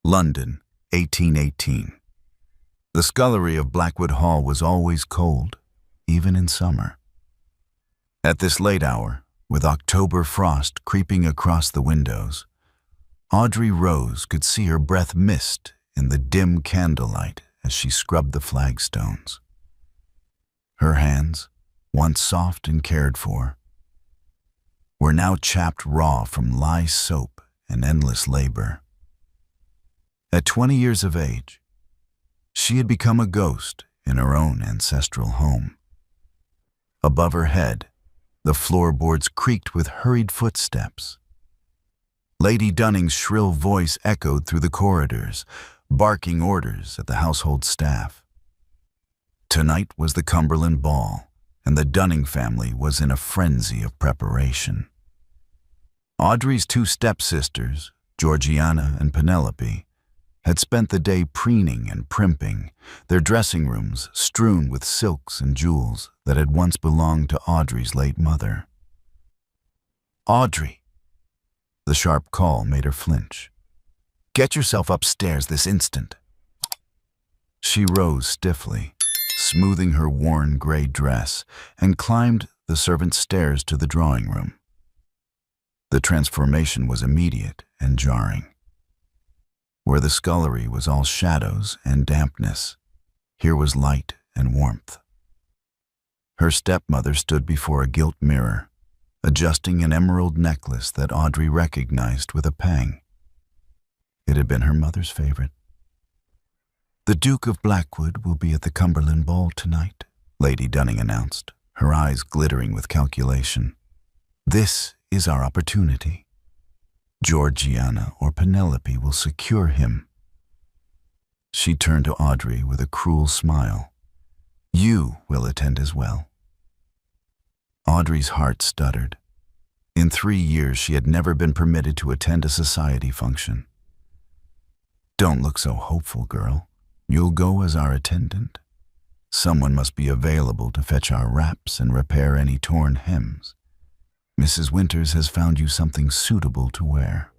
London, 1818. The scullery of Blackwood Hall was always cold, even in summer. At this late hour, with October frost creeping across the windows, Audrey Rose could see her breath mist in the dim candlelight as she scrubbed the flagstones. Her hands, once soft and cared for, were now chapped raw from lye soap and endless labor. At 20 years of age, she had become a ghost in her own ancestral home. Above her head, the floorboards creaked with hurried footsteps. Lady Dunning's shrill voice echoed through the corridors, barking orders at the household staff. Tonight was the Cumberland Ball, and the Dunning family was in a frenzy of preparation. Audrey's two stepsisters, Georgiana and Penelope, had spent the day preening and primping, their dressing rooms strewn with silks and jewels that had once belonged to Audrey's late mother. "Audrey!" The sharp call made her flinch. "Get yourself upstairs this instant." She rose stiffly, smoothing her worn gray dress, and climbed the servants' stairs to the drawing room. The transformation was immediate and jarring. Where the scullery was all shadows and dampness, here was light and warmth. Her stepmother stood before a gilt mirror, adjusting an emerald necklace that Audrey recognized with a pang. It had been her mother's favorite. "The Duke of Blackwood will be at the Cumberland Ball tonight," Lady Dunning announced, her eyes glittering with calculation. "This is our opportunity. Georgiana or Penelope will secure him." She turned to Audrey with a cruel smile. "You will attend as well." Audrey's heart stuttered. In 3 years, she had never been permitted to attend a society function. "Don't look so hopeful, girl. You'll go as our attendant. Someone must be available to fetch our wraps and repair any torn hems. Mrs. Winters has found you something suitable to wear."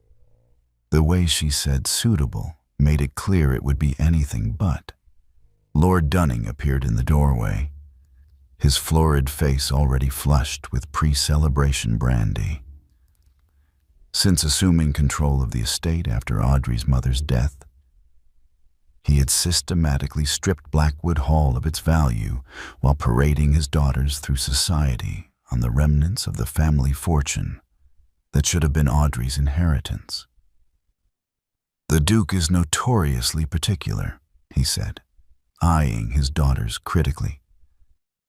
The way she said suitable made it clear it would be anything but. Lord Dunning appeared in the doorway, his florid face already flushed with pre-celebration brandy. Since assuming control of the estate after Audrey's mother's death, he had systematically stripped Blackwood Hall of its value while parading his daughters through society on the remnants of the family fortune that should have been Audrey's inheritance. "The Duke is notoriously particular," he said, eyeing his daughters critically.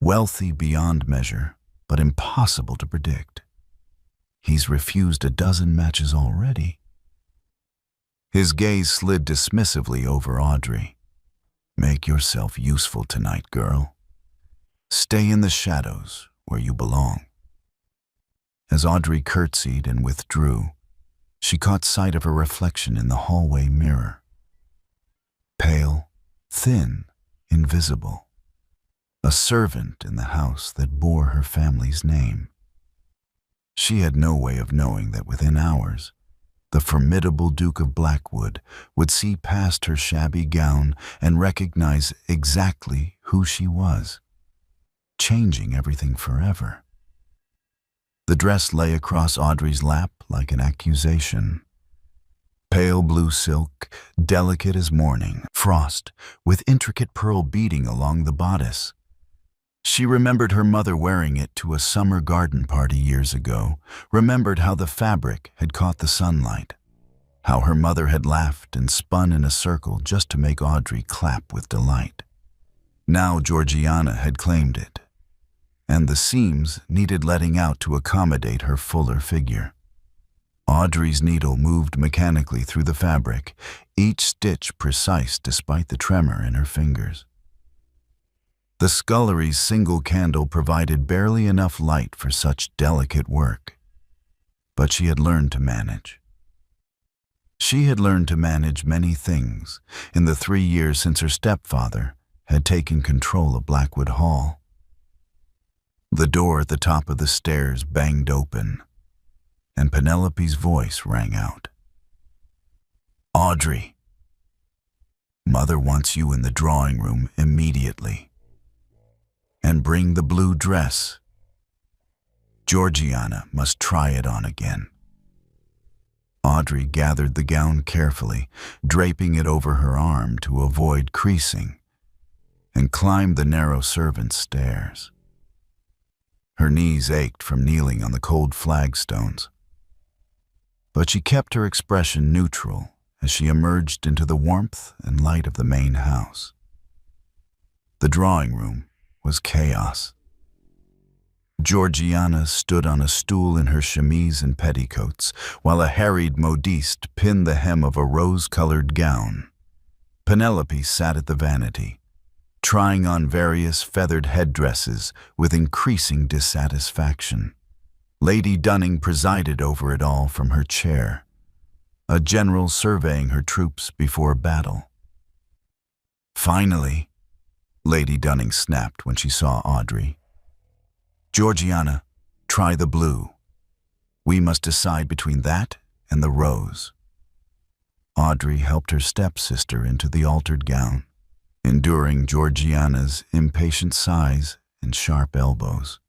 "Wealthy beyond measure, but impossible to predict. He's refused a dozen matches already." His gaze slid dismissively over Audrey. "Make yourself useful tonight, girl. Stay in the shadows where you belong." As Audrey curtsied and withdrew, she caught sight of her reflection in the hallway mirror. Pale, thin, invisible. A servant in the house that bore her family's name. She had no way of knowing that within hours, the formidable Duke of Blackwood would see past her shabby gown and recognize exactly who she was, changing everything forever. The dress lay across Audrey's lap like an accusation. Pale blue silk, delicate as morning frost, with intricate pearl beading along the bodice. She remembered her mother wearing it to a summer garden party years ago, remembered how the fabric had caught the sunlight, how her mother had laughed and spun in a circle just to make Audrey clap with delight. Now Georgiana had claimed it, and the seams needed letting out to accommodate her fuller figure. Audrey's needle moved mechanically through the fabric, each stitch precise despite the tremor in her fingers. The scullery's single candle provided barely enough light for such delicate work, but she had learned to manage. She had learned to manage many things in the 3 years since her stepfather had taken control of Blackwood Hall. The door at the top of the stairs banged open, and Penelope's voice rang out. "Audrey, Mother wants you in the drawing room immediately. And bring the blue dress. Georgiana must try it on again. Audrey gathered the gown carefully, draping it over her arm to avoid creasing, and climbed the narrow servants' stairs. Her knees ached from kneeling on the cold flagstones, but she kept her expression neutral as she emerged into the warmth and light of the main house. The drawing room was chaos. Georgiana stood on a stool in her chemise and petticoats, while a harried modiste pinned the hem of a rose-colored gown. Penelope sat at the vanity, trying on various feathered headdresses with increasing dissatisfaction. Lady Dunning presided over it all from her chair, a general surveying her troops before battle. Finally, Lady Dunning snapped when she saw Audrey. Georgiana, try the blue. We must decide between that and the rose. Audrey helped her stepsister into the altered gown, enduring Georgiana's impatient sighs and sharp elbows.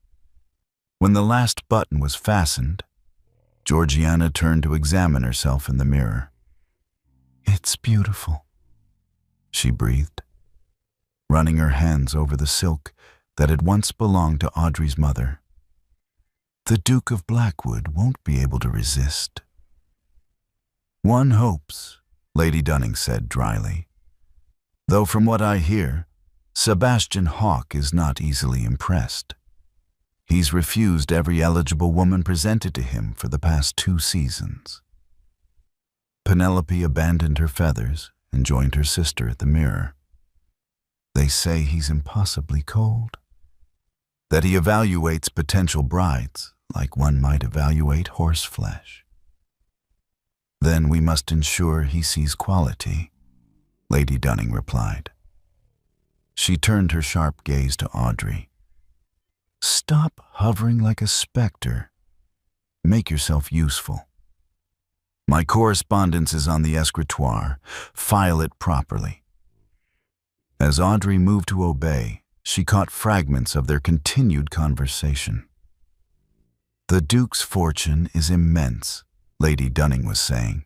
When the last button was fastened, Georgiana turned to examine herself in the mirror. "It's beautiful," she breathed, running her hands over the silk that had once belonged to Audrey's mother. "The Duke of Blackwood won't be able to resist." "One hopes," Lady Dunning said dryly. "Though from what I hear, Sebastian Hawke is not easily impressed. He's refused every eligible woman presented to him for the past 2 seasons." Penelope abandoned her feathers and joined her sister at the mirror. "They say he's impossibly cold, that he evaluates potential brides like one might evaluate horseflesh." "Then we must ensure he sees quality," Lady Dunning replied. She turned her sharp gaze to Audrey. "Stop hovering like a specter. Make yourself useful. My correspondence is on the escritoire. File it properly." As Audrey moved to obey, she caught fragments of their continued conversation. "The Duke's fortune is immense," Lady Dunning was saying.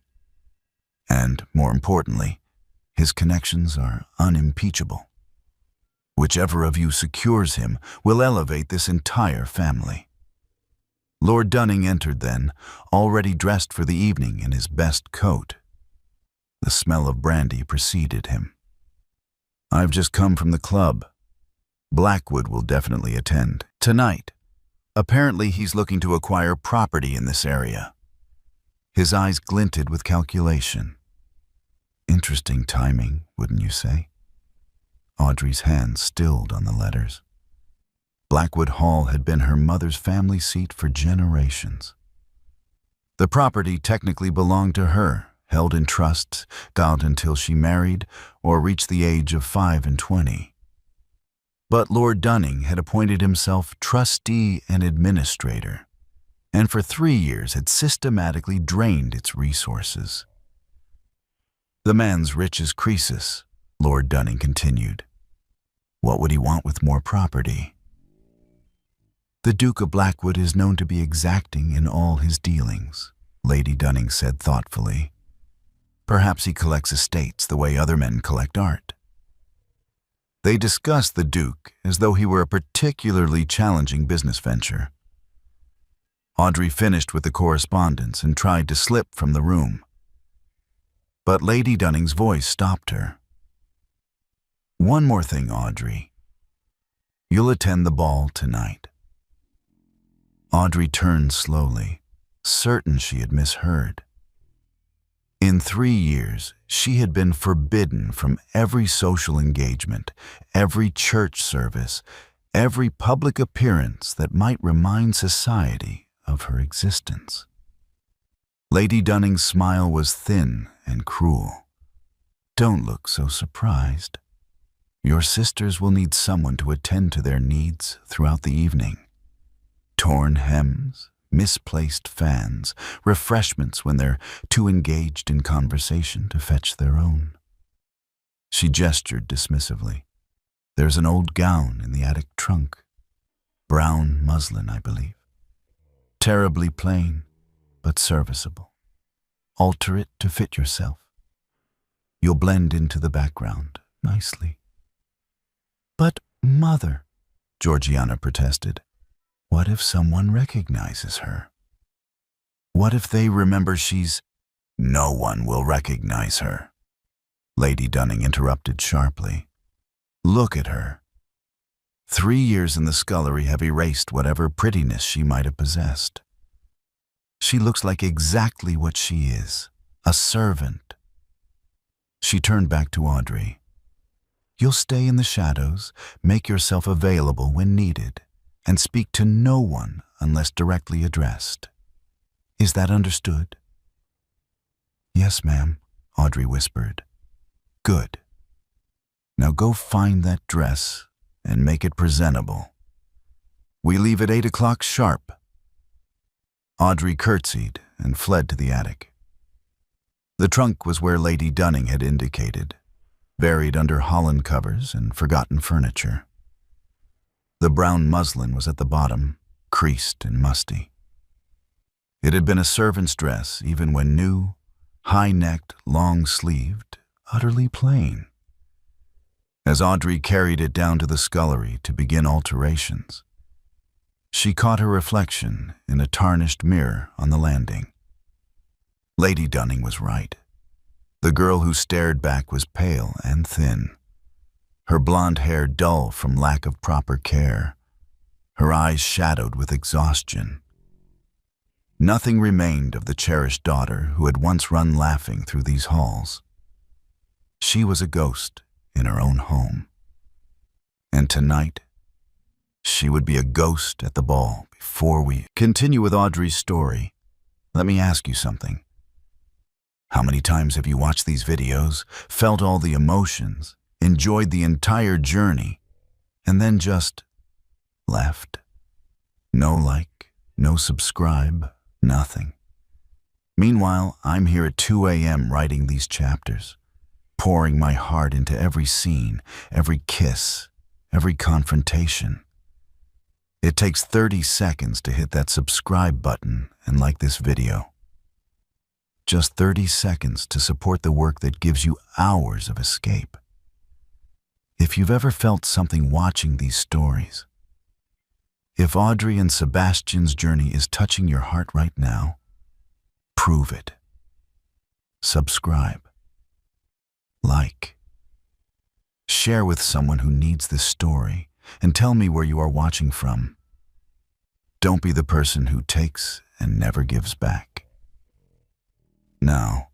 "And, more importantly, his connections are unimpeachable. Whichever of you secures him will elevate this entire family." Lord Dunning entered then, already dressed for the evening in his best coat. The smell of brandy preceded him. "I've just come from the club. Blackwood will definitely attend. Tonight. Apparently he's looking to acquire property in this area." His eyes glinted with calculation. Interesting timing, wouldn't you say? Audrey's hand stilled on the letters. Blackwood Hall had been her mother's family seat for generations. The property technically belonged to her, held in trust, out until she married or reached the age of 25. But Lord Dunning had appointed himself trustee and administrator, and for 3 years had systematically drained its resources. "The man's rich as Croesus," Lord Dunning continued. "What would he want with more property?" "The Duke of Blackwood is known to be exacting in all his dealings," Lady Dunning said thoughtfully. "Perhaps he collects estates the way other men collect art." They discussed the Duke as though he were a particularly challenging business venture. Audrey finished with the correspondence and tried to slip from the room. But Lady Dunning's voice stopped her. "One more thing, Audrey. You'll attend the ball tonight." Audrey turned slowly, certain she had misheard. In 3 years, she had been forbidden from every social engagement, every church service, every public appearance that might remind society of her existence. Lady Dunning's smile was thin and cruel. "Don't look so surprised. Your sisters will need someone to attend to their needs throughout the evening. Torn hems, misplaced fans, refreshments when they're too engaged in conversation to fetch their own." She gestured dismissively. There's an old gown in the attic trunk. Brown muslin, I believe. Terribly plain, but serviceable. Alter it to fit yourself. You'll blend into the background nicely. But, Mother, Georgiana protested, what if someone recognizes her? What if they remember she's— No one will recognize her, Lady Dunning interrupted sharply. Look at her. 3 years in the scullery have erased whatever prettiness she might have possessed. She looks like exactly what she is, a servant. She turned back to Audrey. You'll stay in the shadows, make yourself available when needed, and speak to no one unless directly addressed. Is that understood? Yes, ma'am, Audrey whispered. Good. Now go find that dress and make it presentable. We leave at 8 o'clock sharp. Audrey curtsied and fled to the attic. The trunk was where Lady Dunning had indicated, buried under holland covers and forgotten furniture. The brown muslin was at the bottom, creased and musty. It had been a servant's dress even when new, high-necked, long-sleeved, utterly plain. As Audrey carried it down to the scullery to begin alterations, she caught her reflection in a tarnished mirror on the landing. Lady Dunning was right. The girl who stared back was pale and thin, her blonde hair dull from lack of proper care, her eyes shadowed with exhaustion. Nothing remained of the cherished daughter who had once run laughing through these halls. She was a ghost in her own home. And tonight, she would be a ghost at the ball. Before we continue with Audrey's story, let me ask you something. How many times have you watched these videos, felt all the emotions, enjoyed the entire journey, and then just left? No like, no subscribe, nothing. Meanwhile, I'm here at 2 a.m. writing these chapters, pouring my heart into every scene, every kiss, every confrontation. It takes 30 seconds to hit that subscribe button and like this video. Just 30 seconds to support the work that gives you hours of escape. If you've ever felt something watching these stories, if Audrey and Sebastian's journey is touching your heart right now, prove it. Subscribe. Like. Share with someone who needs this story, and tell me where you are watching from. Don't be the person who takes and never gives back. Now,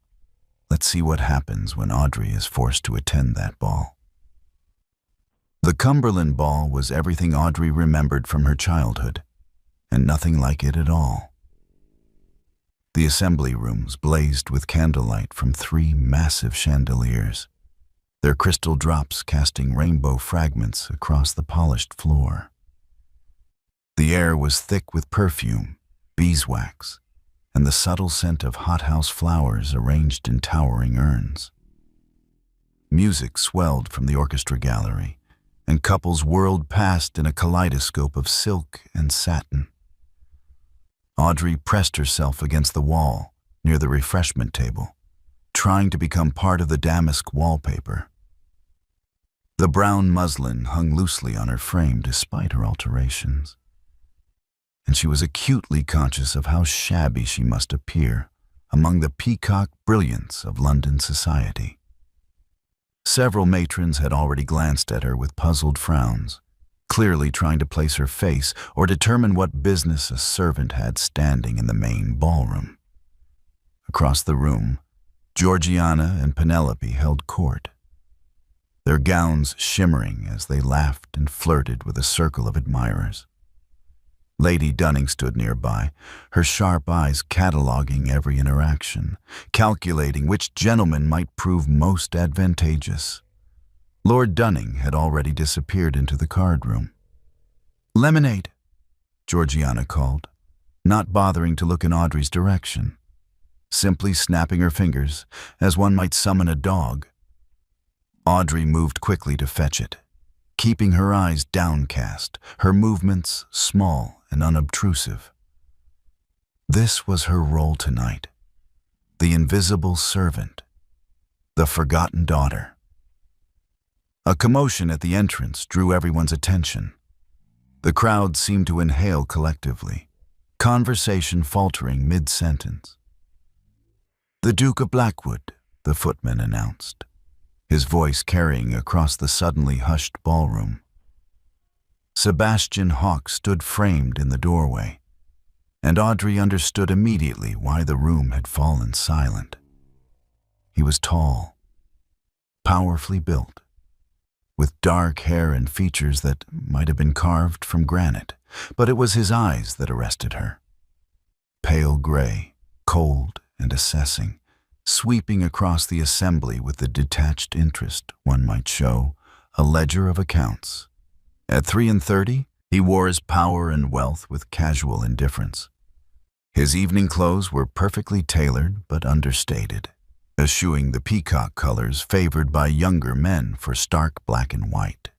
let's see what happens when Audrey is forced to attend that ball. The Cumberland Ball was everything Audrey remembered from her childhood, and nothing like it at all. The assembly rooms blazed with candlelight from 3 massive chandeliers, their crystal drops casting rainbow fragments across the polished floor. The air was thick with perfume, beeswax, and the subtle scent of hothouse flowers arranged in towering urns. Music swelled from the orchestra gallery, and couples whirled past in a kaleidoscope of silk and satin. Audrey pressed herself against the wall near the refreshment table, trying to become part of the damask wallpaper. The brown muslin hung loosely on her frame despite her alterations, and she was acutely conscious of how shabby she must appear among the peacock brilliance of London society. Several matrons had already glanced at her with puzzled frowns, clearly trying to place her face or determine what business a servant had standing in the main ballroom. Across the room, Georgiana and Penelope held court, their gowns shimmering as they laughed and flirted with a circle of admirers. Lady Dunning stood nearby, her sharp eyes cataloging every interaction, calculating which gentleman might prove most advantageous. Lord Dunning had already disappeared into the card room. "Lemonade," Georgiana called, not bothering to look in Audrey's direction, simply snapping her fingers as one might summon a dog. Audrey moved quickly to fetch it, keeping her eyes downcast, her movements small and unobtrusive. This was her role tonight, the invisible servant, the forgotten daughter. A commotion at the entrance drew everyone's attention. The crowd seemed to inhale collectively, conversation faltering mid-sentence. "The Duke of Blackwood," the footman announced, his voice carrying across the suddenly hushed ballroom. Sebastian Hawke stood framed in the doorway, and Audrey understood immediately why the room had fallen silent. He was tall, powerfully built, with dark hair and features that might have been carved from granite, but it was his eyes that arrested her. Pale gray, cold and assessing, sweeping across the assembly with the detached interest one might show a ledger of accounts. At 33, he wore his power and wealth with casual indifference. His evening clothes were perfectly tailored but understated, eschewing the peacock colors favored by younger men for stark black and white.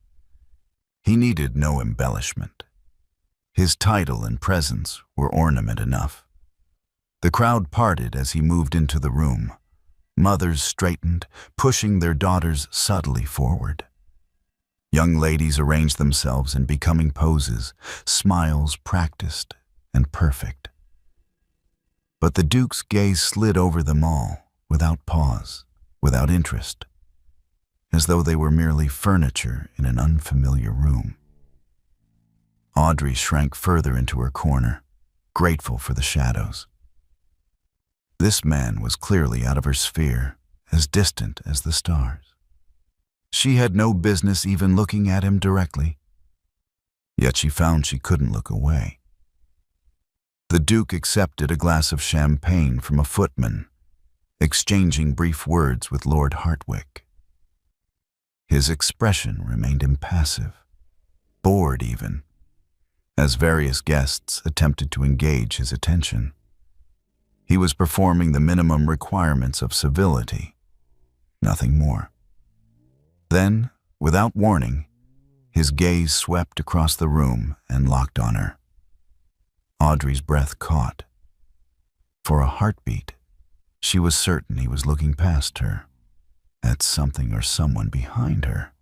He needed no embellishment. His title and presence were ornament enough. The crowd parted as he moved into the room. Mothers straightened, pushing their daughters subtly forward. Young ladies arranged themselves in becoming poses, smiles practiced and perfect. But the Duke's gaze slid over them all, without pause, without interest, as though they were merely furniture in an unfamiliar room. Audrey shrank further into her corner, grateful for the shadows. This man was clearly out of her sphere, as distant as the stars. She had no business even looking at him directly, yet she found she couldn't look away. The Duke accepted a glass of champagne from a footman, exchanging brief words with Lord Hartwick. His expression remained impassive, bored even, as various guests attempted to engage his attention. He was performing the minimum requirements of civility, nothing more. Then, without warning, his gaze swept across the room and locked on her. Audrey's breath caught. For a heartbeat, she was certain he was looking past her, at something or someone behind her.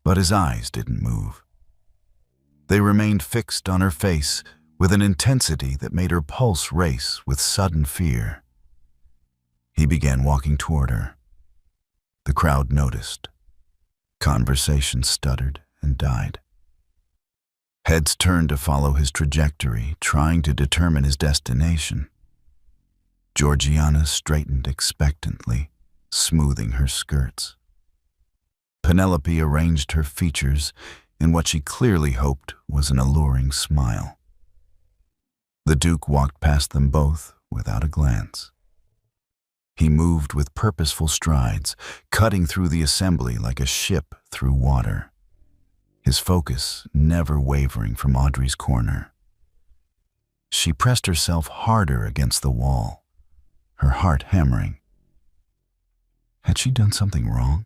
But his eyes didn't move. They remained fixed on her face with an intensity that made her pulse race with sudden fear. He began walking toward her. The crowd noticed. Conversation stuttered and died. Heads turned to follow his trajectory, trying to determine his destination. Georgiana straightened expectantly, smoothing her skirts. Penelope arranged her features in what she clearly hoped was an alluring smile. The Duke walked past them both without a glance. He moved with purposeful strides, cutting through the assembly like a ship through water, his focus never wavering from Audrey's corner. She pressed herself harder against the wall, her heart hammering. Had she done something wrong?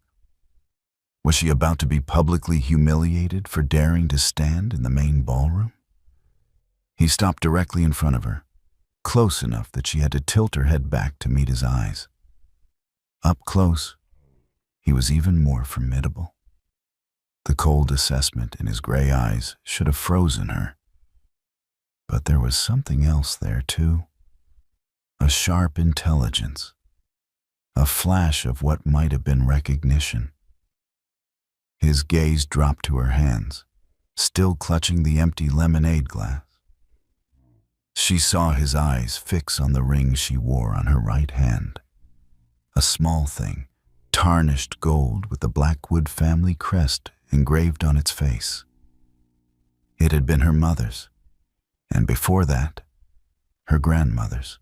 Was she about to be publicly humiliated for daring to stand in the main ballroom? He stopped directly in front of her, close enough that she had to tilt her head back to meet his eyes. Up close, he was even more formidable. The cold assessment in his gray eyes should have frozen her. But there was something else there, too. A sharp intelligence. A flash of what might have been recognition. His gaze dropped to her hands, still clutching the empty lemonade glass. She saw his eyes fix on the ring she wore on her right hand. A small thing, tarnished gold with the Blackwood family crest engraved on its face. It had been her mother's, and before that, her grandmother's.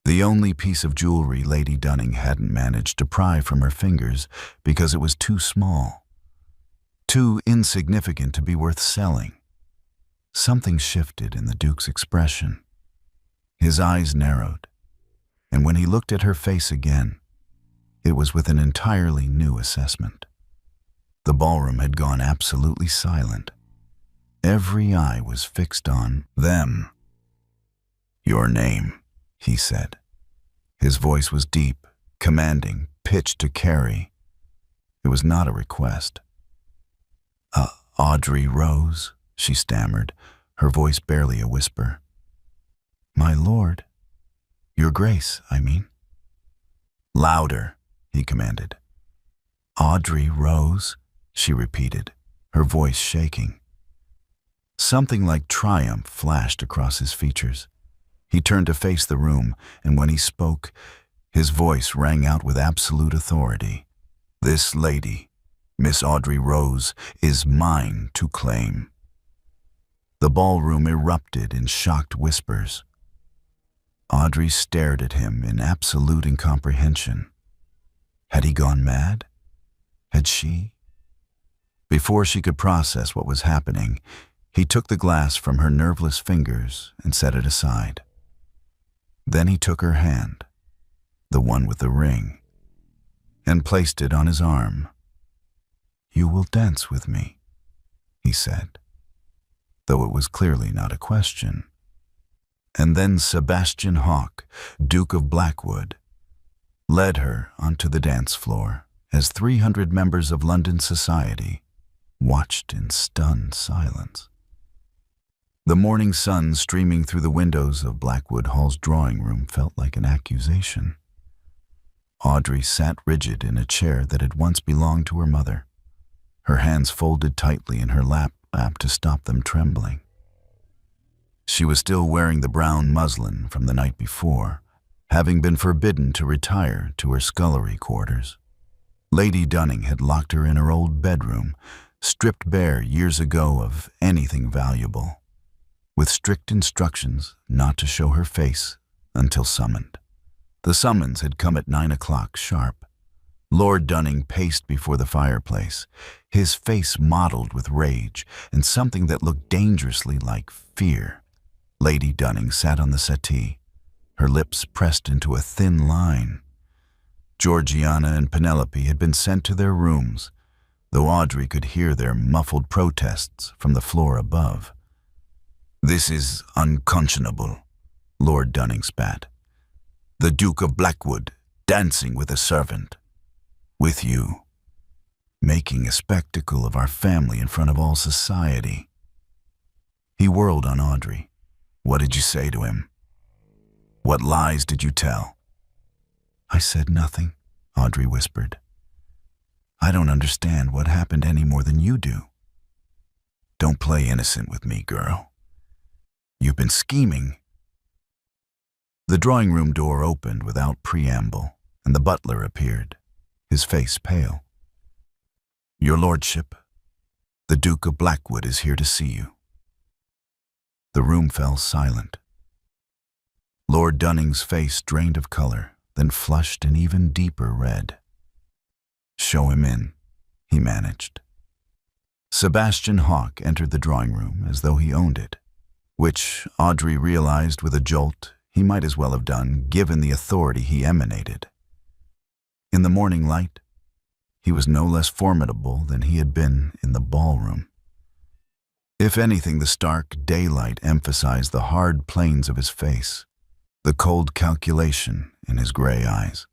The only piece of jewelry Lady Dunning hadn't managed to pry from her fingers because it was too small, too insignificant to be worth selling. Something shifted in the Duke's expression. His eyes narrowed, and when he looked at her face again, it was with an entirely new assessment. The ballroom had gone absolutely silent. Every eye was fixed on them. "Your name," he said. His voice was deep, commanding, pitched to carry. It was not a request. Audrey Rose," she stammered, her voice barely a whisper. "My lord. Your grace, I mean." "Louder," he commanded. "Audrey Rose," she repeated, her voice shaking. Something like triumph flashed across his features. He turned to face the room, and when he spoke, his voice rang out with absolute authority. "This lady, Miss Audrey Rose, is mine to claim." The ballroom erupted in shocked whispers. Audrey stared at him in absolute incomprehension. Had he gone mad? Had she? Before she could process what was happening, he took the glass from her nerveless fingers and set it aside. Then he took her hand, the one with the ring, and placed it on his arm. "You will dance with me," he said, though it was clearly not a question. And then Sebastian Hawke, Duke of Blackwood, led her onto the dance floor as 300 members of London society watched in stunned silence. The morning sun streaming through the windows of Blackwood Hall's drawing room felt like an accusation. Audrey sat rigid in a chair that had once belonged to her mother, her hands folded tightly in her lap to stop them trembling. She was still wearing the brown muslin from the night before, having been forbidden to retire to her scullery quarters. Lady Dunning had locked her in her old bedroom, stripped bare years ago of anything valuable, with strict instructions not to show her face until summoned. The summons had come at 9 o'clock sharp. Lord Dunning paced before the fireplace, his face mottled with rage and something that looked dangerously like fear. Lady Dunning sat on the settee, her lips pressed into a thin line. Georgiana and Penelope had been sent to their rooms, though Audrey could hear their muffled protests from the floor above. "This is unconscionable," Lord Dunning spat. "The Duke of Blackwood dancing with a servant. With you. Making a spectacle of our family in front of all society." He whirled on Audrey. "What did you say to him? What lies did you tell?" "I said nothing," Audrey whispered. "I don't understand what happened any more than you do." "Don't play innocent with me, girl. You've been scheming." The drawing room door opened without preamble, and the butler appeared, his face pale. "Your lordship, the Duke of Blackwood is here to see you." The room fell silent. Lord Dunning's face drained of color, then flushed an even deeper red. "Show him in," he managed. Sebastian Hawke entered the drawing room as though he owned it, which Audrey realized with a jolt he might as well have done given the authority he emanated. In the morning light, he was no less formidable than he had been in the ballroom. If anything, the stark daylight emphasized the hard planes of his face, the cold calculation in his gray eyes.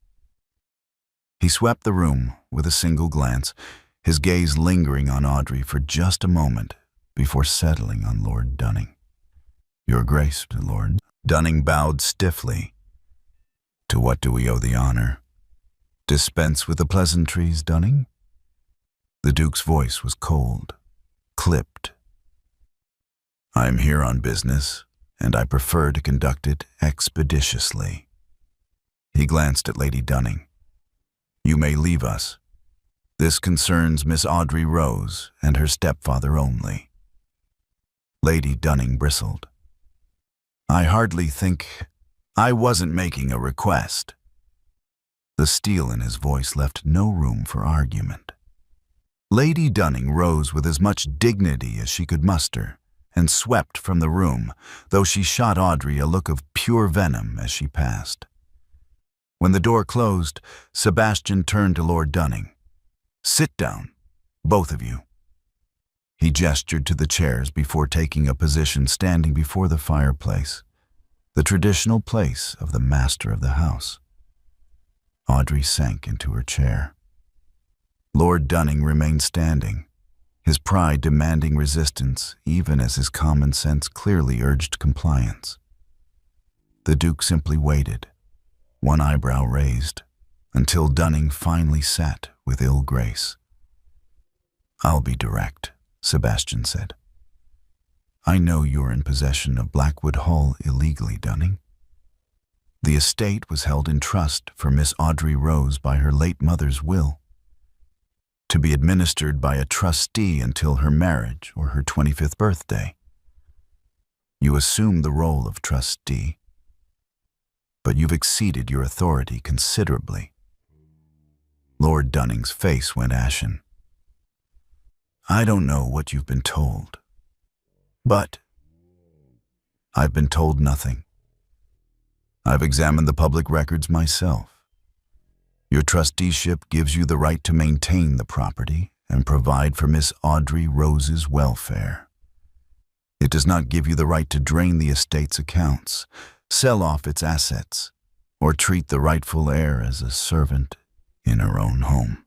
He swept the room with a single glance, his gaze lingering on Audrey for just a moment before settling on Lord Dunning. "Your Grace, Lord." Dunning bowed stiffly. "To what do we owe the honor?" "Dispense with the pleasantries, Dunning." The Duke's voice was cold, clipped. "I am here on business, and I prefer to conduct it expeditiously." He glanced at Lady Dunning. "You may leave us. This concerns Miss Audrey Rose and her stepfather only." Lady Dunning bristled. "I hardly think I wasn't making a request." The steel in his voice left no room for argument. Lady Dunning rose with as much dignity as she could muster and swept from the room, though she shot Audrey a look of pure venom as she passed. When the door closed, Sebastian turned to Lord Dunning. "Sit down, both of you." He gestured to the chairs before taking a position standing before the fireplace, the traditional place of the master of the house. Audrey sank into her chair. Lord Dunning remained standing, his pride demanding resistance even as his common sense clearly urged compliance. The Duke simply waited, one eyebrow raised, until Dunning finally sat with ill grace. "I'll be direct," Sebastian said. "I know you're in possession of Blackwood Hall illegally, Dunning. The estate was held in trust for Miss Audrey Rose by her late mother's will, to be administered by a trustee until her marriage or her 25th birthday. You assumed the role of trustee, but you've exceeded your authority considerably." Lord Dunning's face went ashen. "I don't know what you've been told, but I've been told nothing. I've examined the public records myself. Your trusteeship gives you the right to maintain the property and provide for Miss Audrey Rose's welfare. It does not give you the right to drain the estate's accounts, sell off its assets, or treat the rightful heir as a servant in her own home."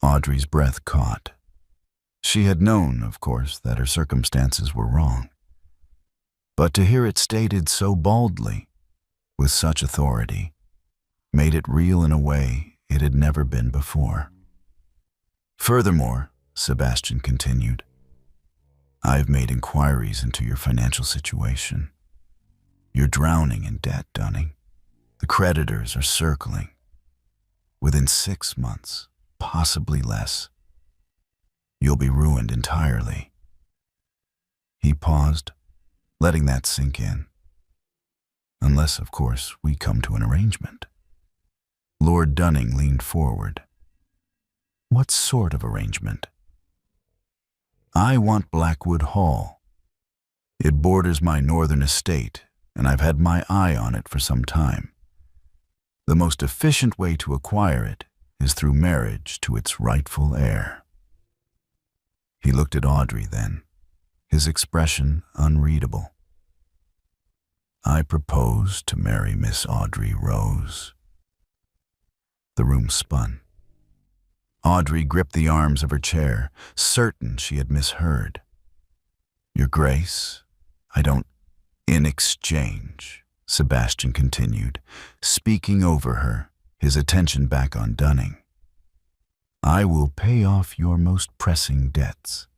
Audrey's breath caught. She had known, of course, that her circumstances were wrong. But to hear it stated so baldly, with such authority, made it real in a way it had never been before. "Furthermore," Sebastian continued, "I've made inquiries into your financial situation. You're drowning in debt, Dunning. The creditors are circling. Within 6 months, possibly less, you'll be ruined entirely." He paused, letting that sink in. "Unless, of course, we come to an arrangement." Lord Dunning leaned forward. "What sort of arrangement?" "I want Blackwood Hall. It borders my northern estate, and I've had my eye on it for some time. The most efficient way to acquire it is through marriage to its rightful heir." He looked at Audrey then, his expression unreadable. "I propose to marry Miss Audrey Rose." The room spun. Audrey gripped the arms of her chair, certain she had misheard. "Your Grace, I don't—" "In exchange," Sebastian continued, speaking over her, his attention back on Dunning, "I will pay off your most pressing debts,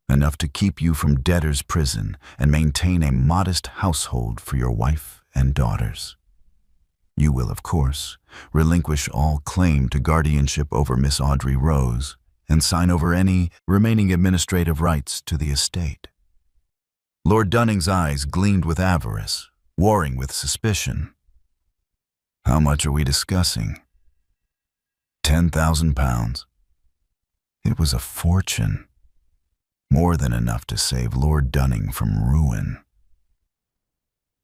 enough to keep you from debtor's prison and maintain a modest household for your wife and daughters. You will, of course, relinquish all claim to guardianship over Miss Audrey Rose and sign over any remaining administrative rights to the estate." Lord Dunning's eyes gleamed with avarice, warring with suspicion. "How much are we discussing?" £10,000. It was a fortune. More than enough to save Lord Dunning from ruin.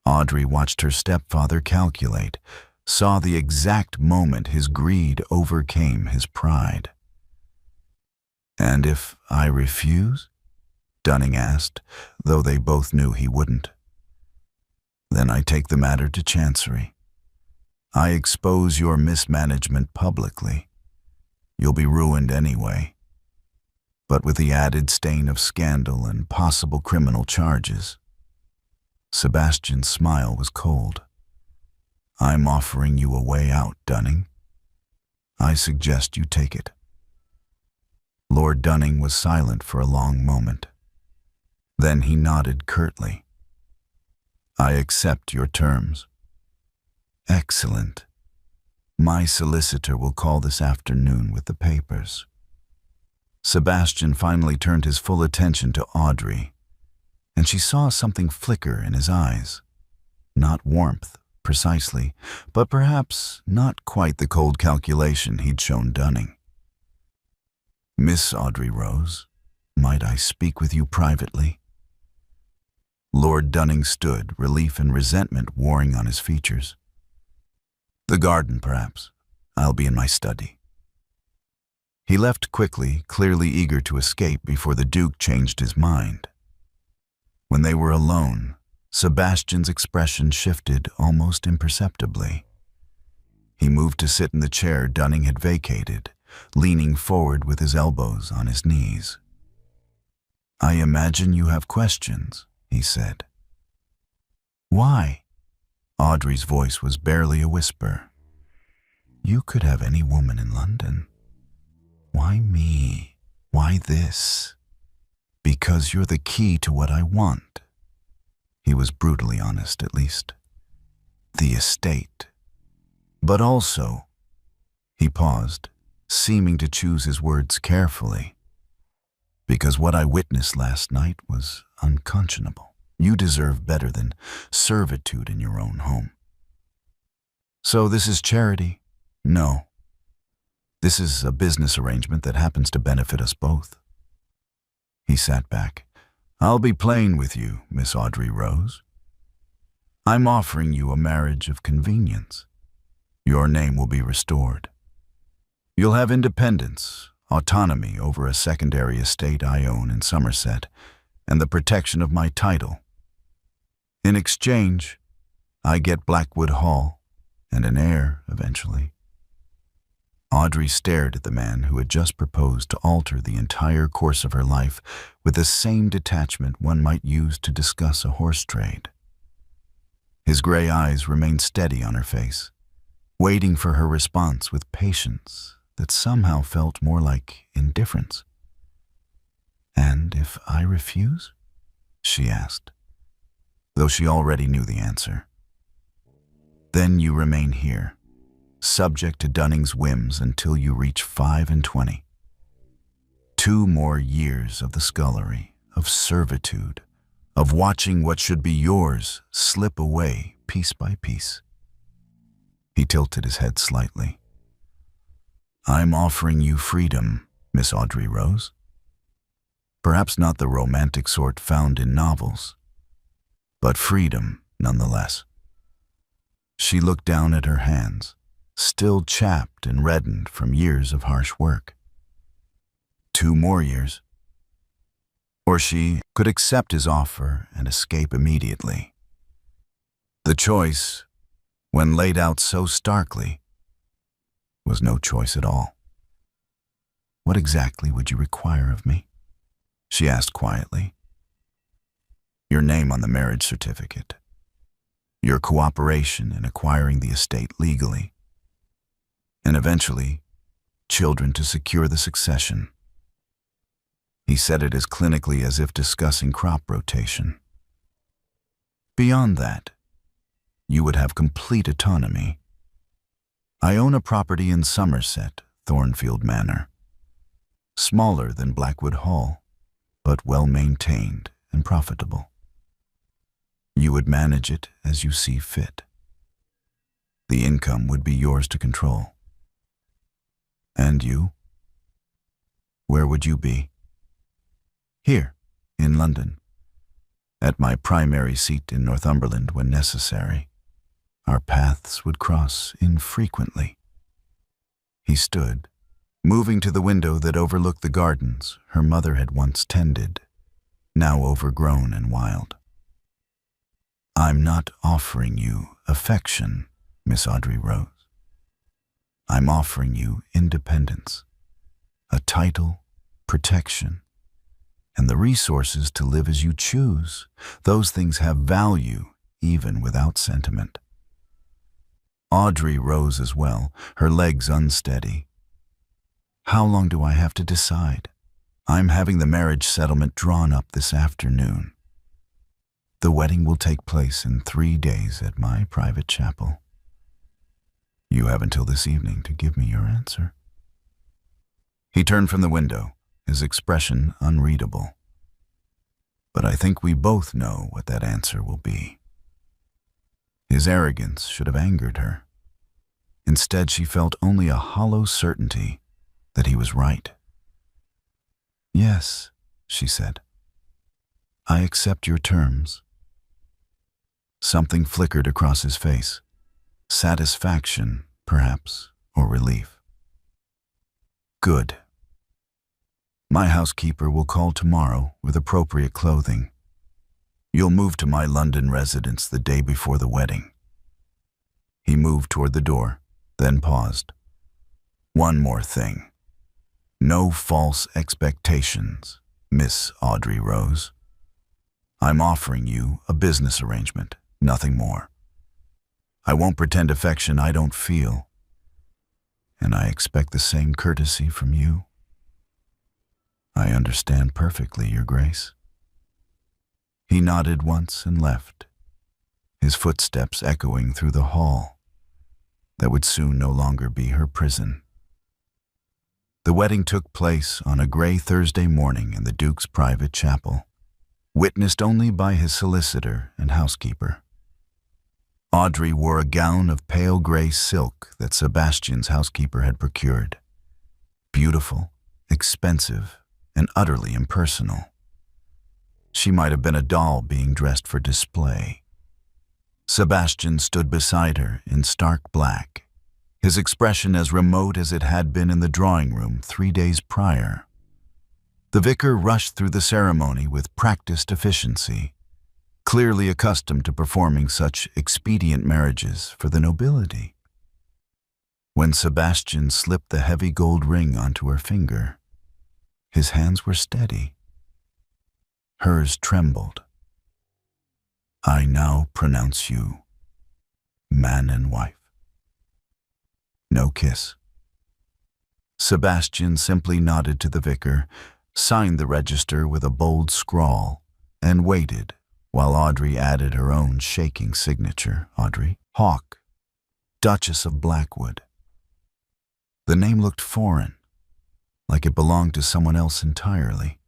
Audrey watched her stepfather calculate, saw the exact moment his greed overcame his pride. "And if I refuse?" Dunning asked, though they both knew he wouldn't. "Then I take the matter to Chancery. I expose your mismanagement publicly. You'll be ruined anyway, but with the added stain of scandal and possible criminal charges." Sebastian's smile was cold. "I'm offering you a way out, Dunning. I suggest you take it." Lord Dunning was silent for a long moment. Then he nodded curtly. "I accept your terms." "Excellent. My solicitor will call this afternoon with the papers." Sebastian finally turned his full attention to Audrey, and she saw something flicker in his eyes. Not warmth, precisely, but perhaps not quite the cold calculation he'd shown Dunning. "Miss Audrey Rose, might I speak with you privately?" Lord Dunning stood, relief and resentment warring on his features. The garden, perhaps. I'll be in my study. He left quickly, clearly eager to escape before the Duke changed his mind. When they were alone, Sebastian's expression shifted almost imperceptibly. He moved to sit in the chair Dunning had vacated, leaning forward with his elbows on his knees. "I imagine you have questions," he said. "Why?" Audrey's voice was barely a whisper. "You could have any woman in London. Why me? Why this?" "Because you're the key to what I want." He was brutally honest, at least. "The estate. But also," he paused, seeming to choose his words carefully, "because what I witnessed last night was unconscionable. You deserve better than servitude in your own home." "So this is charity?" "No. This is a business arrangement that happens to benefit us both." He sat back. "I'll be plain with you, Miss Audrey Rose. I'm offering you a marriage of convenience. Your name will be restored. You'll have independence, autonomy over a secondary estate I own in Somerset, and the protection of my title. In exchange, I get Blackwood Hall and an heir eventually." Audrey stared at the man who had just proposed to alter the entire course of her life with the same detachment one might use to discuss a horse trade. His gray eyes remained steady on her face, waiting for her response with patience that somehow felt more like indifference. "And if I refuse?" she asked, though she already knew the answer. "Then you remain here, subject to Dunning's whims until you reach 25. 2 more years of the scullery, of servitude, of watching what should be yours slip away piece by piece." He tilted his head slightly. "I'm offering you freedom, Miss Audrey Rose. Perhaps not the romantic sort found in novels, but freedom nonetheless." She looked down at her hands, still chapped and reddened from years of harsh work. 2 more years. Or she could accept his offer and escape immediately. The choice, when laid out so starkly, was no choice at all. "What exactly would you require of me?" she asked quietly. "Your name on the marriage certificate. Your cooperation in acquiring the estate legally. And eventually, children to secure the succession." He said it as clinically as if discussing crop rotation. "Beyond that, you would have complete autonomy. I own a property in Somerset, Thornfield Manor. Smaller than Blackwood Hall, but well-maintained and profitable. You would manage it as you see fit. The income would be yours to control. And you? Where would you be?" "Here, in London. At my primary seat in Northumberland when necessary. Our paths would cross infrequently." He stood, moving to the window that overlooked the gardens her mother had once tended, now overgrown and wild. "I'm not offering you affection, Miss Audrey Rose. I'm offering you independence, a title, protection, and the resources to live as you choose. Those things have value even without sentiment." Audrey rose as well, her legs unsteady. "How long do I have to decide? I'm having the marriage settlement drawn up this afternoon. The wedding will take place in 3 days at my private chapel. You have until this evening to give me your answer." He turned from the window, his expression unreadable. "But I think we both know what that answer will be." His arrogance should have angered her. Instead, she felt only a hollow certainty that he was right. "Yes," she said. "I accept your terms." Something flickered across his face. Satisfaction, perhaps, or relief. Good. My housekeeper will call tomorrow with appropriate clothing. You'll move to my London residence the day before the wedding. He moved toward the door, then paused. One more thing. No false expectations, Miss Audrey Rose. I'm offering you a business arrangement, nothing more. I won't pretend affection I don't feel, and I expect the same courtesy from you. I understand perfectly, Your Grace. He nodded once and left, his footsteps echoing through the hall that would soon no longer be her prison. The wedding took place on a gray Thursday morning in the Duke's private chapel, witnessed only by his solicitor and housekeeper. Audrey wore a gown of pale gray silk that Sebastian's housekeeper had procured. Beautiful, expensive, and utterly impersonal. She might have been a doll being dressed for display. Sebastian stood beside her in stark black, his expression as remote as it had been in the drawing room 3 days prior. The vicar rushed through the ceremony with practiced efficiency, clearly accustomed to performing such expedient marriages for the nobility. When Sebastian slipped the heavy gold ring onto her finger, his hands were steady. Hers trembled. I now pronounce you man and wife. No kiss. Sebastian simply nodded to the vicar, signed the register with a bold scrawl, and waited while Audrey added her own shaking signature, Audrey Hawke, Duchess of Blackwood. The name looked foreign, like it belonged to someone else entirely.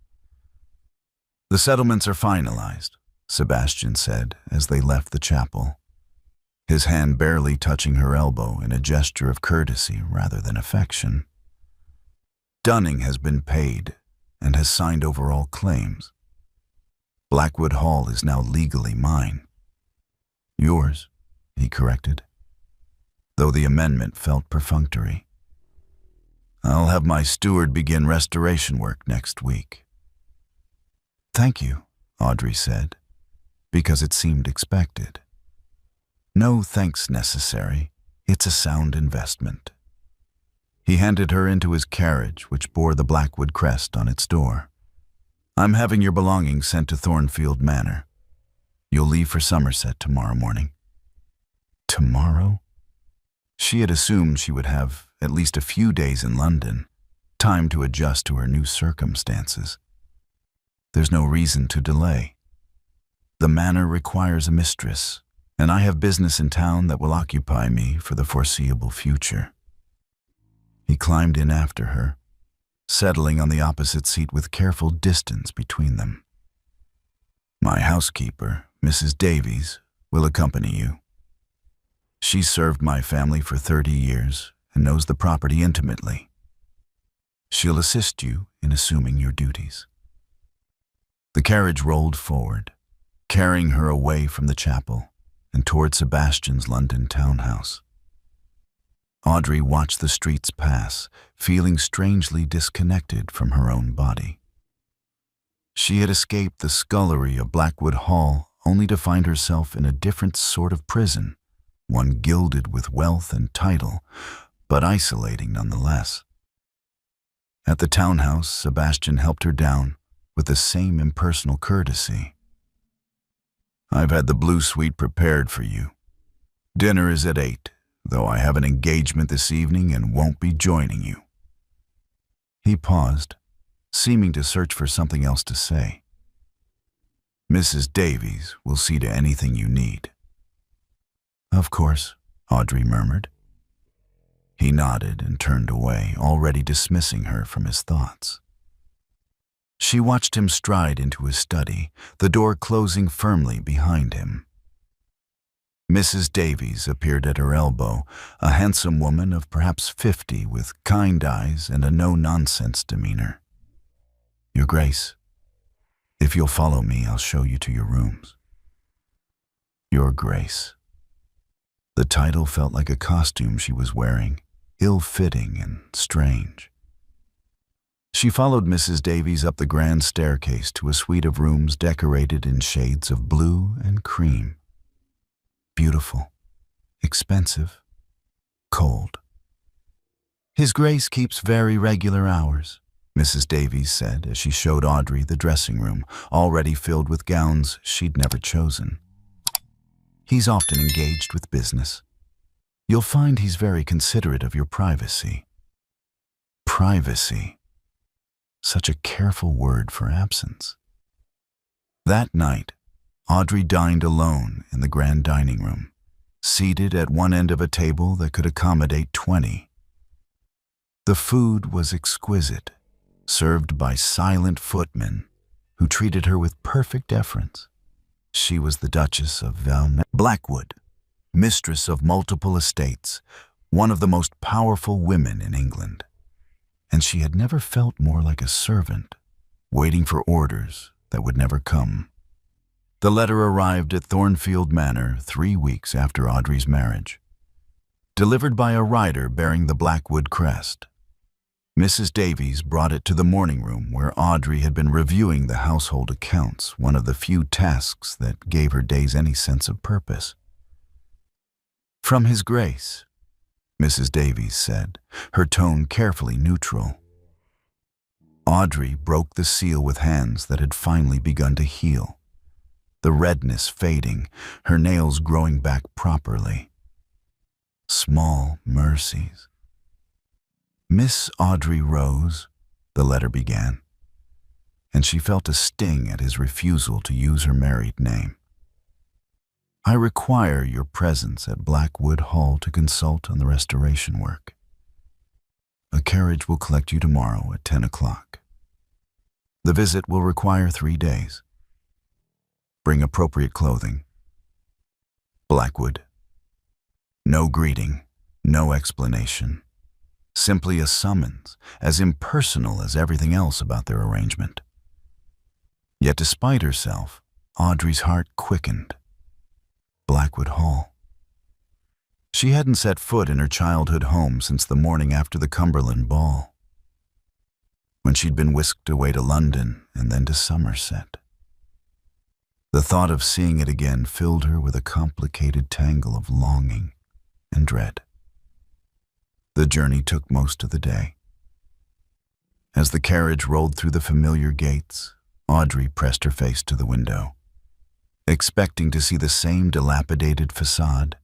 The settlements are finalized, Sebastian said as they left the chapel, his hand barely touching her elbow in a gesture of courtesy rather than affection. Dunning has been paid and has signed over all claims. Blackwood Hall is now legally mine. Yours, he corrected, though the amendment felt perfunctory. I'll have my steward begin restoration work next week. Thank you, Audrey said, because it seemed expected. No thanks necessary. It's a sound investment. He handed her into his carriage, which bore the Blackwood crest on its door. I'm having your belongings sent to Thornfield Manor. You'll leave for Somerset tomorrow morning. Tomorrow? She had assumed she would have at least a few days in London, time to adjust to her new circumstances. There's no reason to delay. The manor requires a mistress, and I have business in town that will occupy me for the foreseeable future. He climbed in after her, settling on the opposite seat with careful distance between them. My housekeeper, Mrs. Davies, will accompany you. She served my family for 30 years and knows the property intimately. She'll assist you in assuming your duties. The carriage rolled forward, carrying her away from the chapel and toward Sebastian's London townhouse. Audrey watched the streets pass, feeling strangely disconnected from her own body. She had escaped the scullery of Blackwood Hall only to find herself in a different sort of prison, one gilded with wealth and title, but isolating nonetheless. At the townhouse, Sebastian helped her down with the same impersonal courtesy. I've had the blue suite prepared for you. Dinner is at 8, though I have an engagement this evening and won't be joining you. He paused, seeming to search for something else to say. Mrs. Davies will see to anything you need. Of course, Audrey murmured. He nodded and turned away, already dismissing her from his thoughts. She watched him stride into his study, the door closing firmly behind him. Mrs. Davies appeared at her elbow, a handsome woman of perhaps 50 with kind eyes and a no-nonsense demeanor. Your Grace, if you'll follow me, I'll show you to your rooms. Your Grace. The title felt like a costume she was wearing, ill-fitting and strange. She followed Mrs. Davies up the grand staircase to a suite of rooms decorated in shades of blue and cream. Beautiful, expensive, cold. "His Grace keeps very regular hours," Mrs. Davies said as she showed Audrey the dressing room, already filled with gowns she'd never chosen. "He's often engaged with business. You'll find he's very considerate of your privacy." Privacy. Such a careful word for absence. That night, Audrey dined alone in the grand dining room, seated at one end of a table that could accommodate 20. The food was exquisite, served by silent footmen who treated her with perfect deference. She was the Duchess of Blackwood, mistress of multiple estates, one of the most powerful women in England. And she had never felt more like a servant, waiting for orders that would never come. The letter arrived at Thornfield Manor 3 weeks after Audrey's marriage, delivered by a rider bearing the Blackwood crest. Mrs. Davies brought it to the morning room where Audrey had been reviewing the household accounts, one of the few tasks that gave her days any sense of purpose. "From His Grace," Mrs. Davies said, her tone carefully neutral. Audrey broke the seal with hands that had finally begun to heal, the redness fading, her nails growing back properly. Small mercies. "Miss Audrey Rose," the letter began, and she felt a sting at his refusal to use her married name. "I require your presence at Blackwood Hall to consult on the restoration work. A carriage will collect you tomorrow at 10 o'clock. The visit will require 3 days. Bring appropriate clothing. Blackwood." No greeting, no explanation. Simply a summons, as impersonal as everything else about their arrangement. Yet despite herself, Audrey's heart quickened. Blackwood Hall. She hadn't set foot in her childhood home since the morning after the Cumberland ball, when she'd been whisked away to London and then to Somerset. The thought of seeing it again filled her with a complicated tangle of longing and dread. The journey took most of the day. As the carriage rolled through the familiar gates, Audrey pressed her face to the window, expecting to see the same dilapidated facade,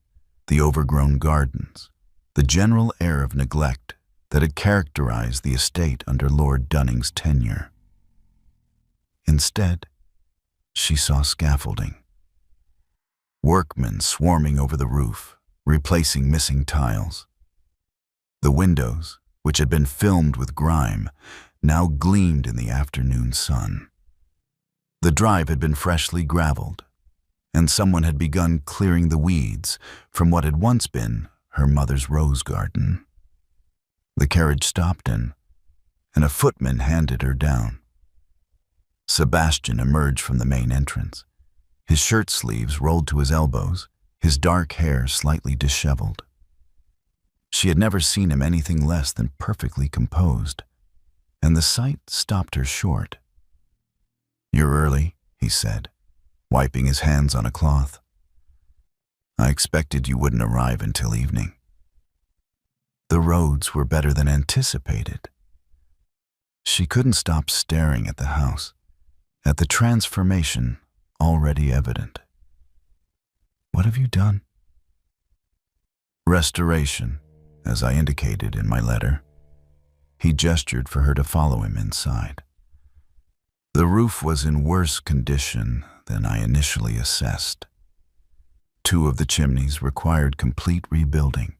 the overgrown gardens, the general air of neglect that had characterized the estate under Lord Dunning's tenure. Instead, she saw scaffolding. Workmen swarming over the roof, replacing missing tiles. The windows, which had been filmed with grime, now gleamed in the afternoon sun. The drive had been freshly graveled, and someone had begun clearing the weeds from what had once been her mother's rose garden. The carriage stopped and a footman handed her down. Sebastian emerged from the main entrance, his shirt sleeves rolled to his elbows, his dark hair slightly disheveled. She had never seen him anything less than perfectly composed, and the sight stopped her short. "You're early," he said, wiping his hands on a cloth. "I expected you wouldn't arrive until evening." The roads were better than anticipated. She couldn't stop staring at the house, at the transformation already evident. "What have you done?" "Restoration, as I indicated in my letter." He gestured for her to follow him inside. The roof was in worse condition than I initially assessed. 2 of the chimneys required complete rebuilding.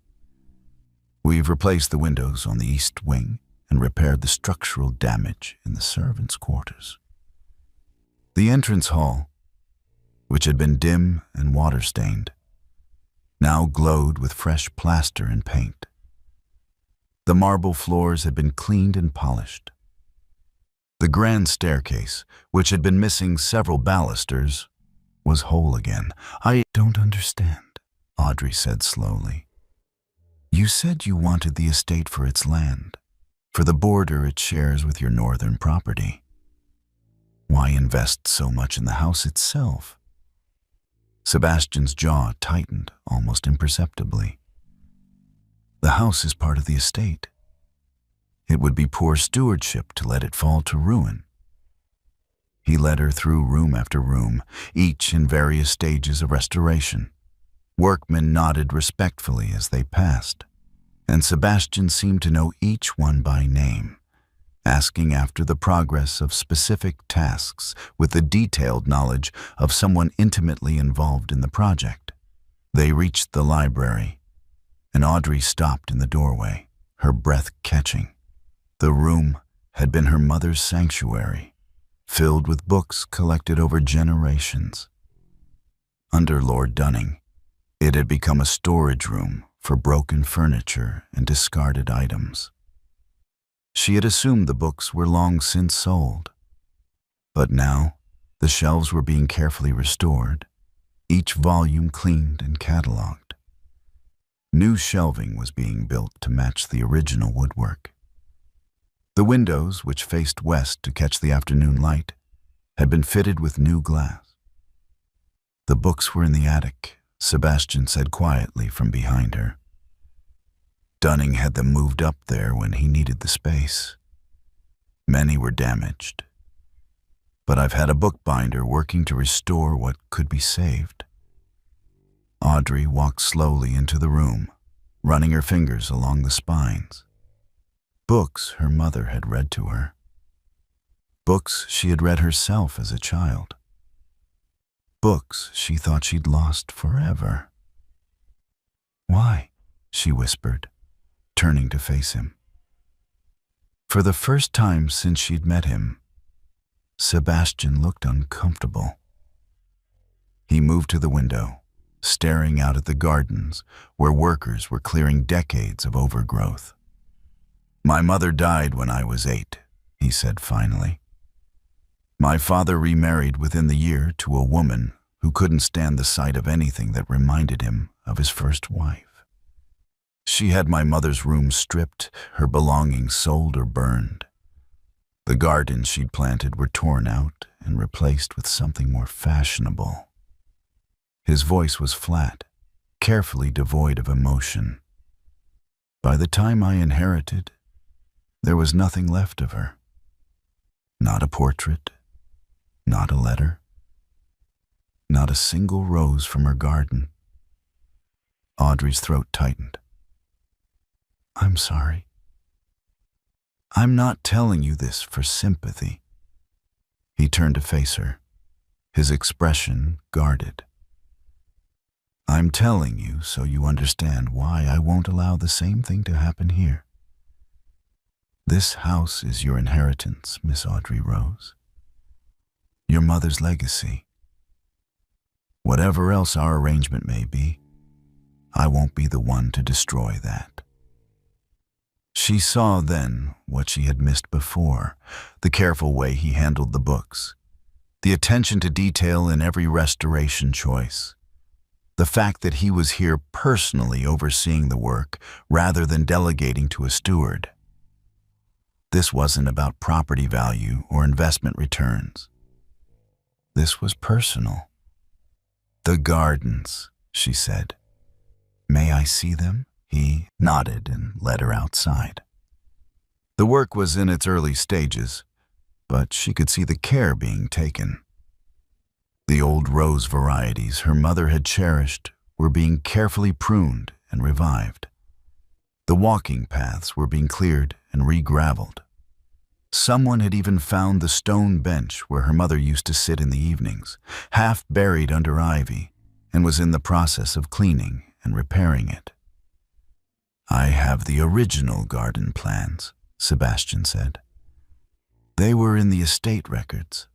We've replaced the windows on the east wing and repaired the structural damage in the servants' quarters. The entrance hall, which had been dim and water-stained, now glowed with fresh plaster and paint. The marble floors had been cleaned and polished. The grand staircase, which had been missing several balusters, was whole again. "I don't understand," Audrey said slowly. You said you wanted the estate for its land, for the border it shares with your northern property. Why invest so much in the house itself? Sebastian's jaw tightened almost imperceptibly. The house is part of the estate. It would be poor stewardship to let it fall to ruin. He led her through room after room, each in various stages of restoration. Workmen nodded respectfully as they passed, and Sebastian seemed to know each one by name, asking after the progress of specific tasks with the detailed knowledge of someone intimately involved in the project. They reached the library, and Audrey stopped in the doorway, her breath catching. The room had been her mother's sanctuary, filled with books collected over generations. Under Lord Dunning, it had become a storage room for broken furniture and discarded items. She had assumed the books were long since sold, but now the shelves were being carefully restored, each volume cleaned and catalogued. New shelving was being built to match the original woodwork. The windows, which faced west to catch the afternoon light, had been fitted with new glass. The books were in the attic, Sebastian said quietly from behind her. Dunning had them moved up there when he needed the space. Many were damaged, but I've had a bookbinder working to restore what could be saved. Audrey walked slowly into the room, running her fingers along the spines. Books her mother had read to her. Books she had read herself as a child. Books she thought she'd lost forever. Why? She whispered, turning to face him. For the first time since she'd met him, Sebastian looked uncomfortable. He moved to the window, staring out at the gardens where workers were clearing decades of overgrowth. My mother died when I was 8, he said finally. My father remarried within the year to a woman who couldn't stand the sight of anything that reminded him of his first wife. She had my mother's room stripped, her belongings sold or burned. The gardens she'd planted were torn out and replaced with something more fashionable. His voice was flat, carefully devoid of emotion. By the time I inherited, there was nothing left of her. Not a portrait, not a letter, not a single rose from her garden. Audrey's throat tightened. I'm sorry. I'm not telling you this for sympathy. He turned to face her, his expression guarded. I'm telling you so you understand why I won't allow the same thing to happen here. This house is your inheritance, Miss Audrey Rose. Your mother's legacy. Whatever else our arrangement may be, I won't be the one to destroy that. She saw then what she had missed before, the careful way he handled the books, the attention to detail in every restoration choice, the fact that he was here personally overseeing the work rather than delegating to a steward. This wasn't about property value or investment returns. This was personal. The gardens, she said. May I see them? He nodded and led her outside. The work was in its early stages, but she could see the care being taken. The old rose varieties her mother had cherished were being carefully pruned and revived. The walking paths were being cleared and re-graveled. Someone had even found the stone bench where her mother used to sit in the evenings, half buried under ivy, and was in the process of cleaning and repairing it. I have the original garden plans, Sebastian said. They were in the estate records.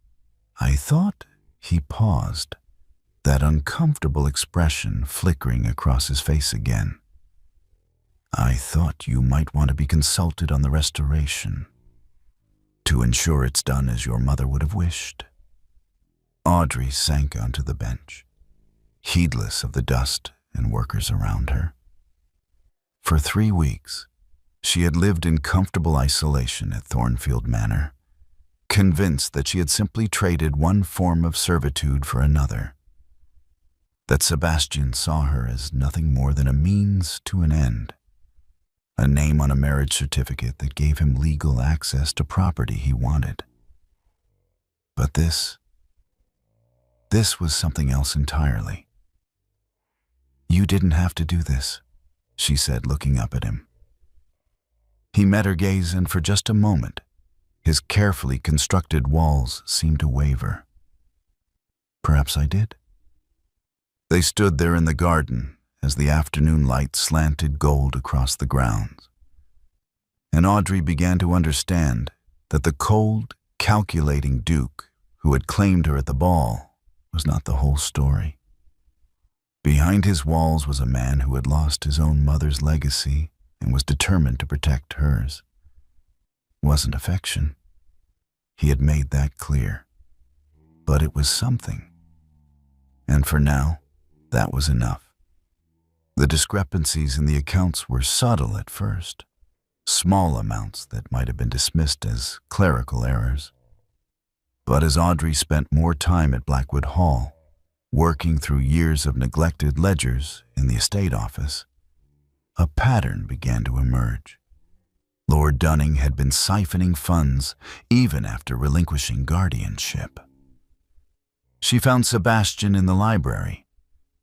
I thought. He paused, that uncomfortable expression flickering across his face again. I thought you might want to be consulted on the restoration, to ensure it's done as your mother would have wished. Audrey sank onto the bench, heedless of the dust and workers around her. For 3 weeks, she had lived in comfortable isolation at Thornfield Manor, convinced that she had simply traded one form of servitude for another, that Sebastian saw her as nothing more than a means to an end, a name on a marriage certificate that gave him legal access to property he wanted. But this was something else entirely. "You didn't have to do this," she said, looking up at him. He met her gaze, and for just a moment, his carefully constructed walls seemed to waver. "Perhaps I did." They stood there in the garden as the afternoon light slanted gold across the grounds, and Audrey began to understand that the cold, calculating Duke who had claimed her at the ball was not the whole story. Behind his walls was a man who had lost his own mother's legacy and was determined to protect hers. It wasn't affection. He had made that clear. But it was something. And for now, that was enough. The discrepancies in the accounts were subtle at first, small amounts that might have been dismissed as clerical errors. But as Audrey spent more time at Blackwood Hall, working through years of neglected ledgers in the estate office, a pattern began to emerge. Lord Dunning had been siphoning funds even after relinquishing guardianship. She found Sebastian in the library,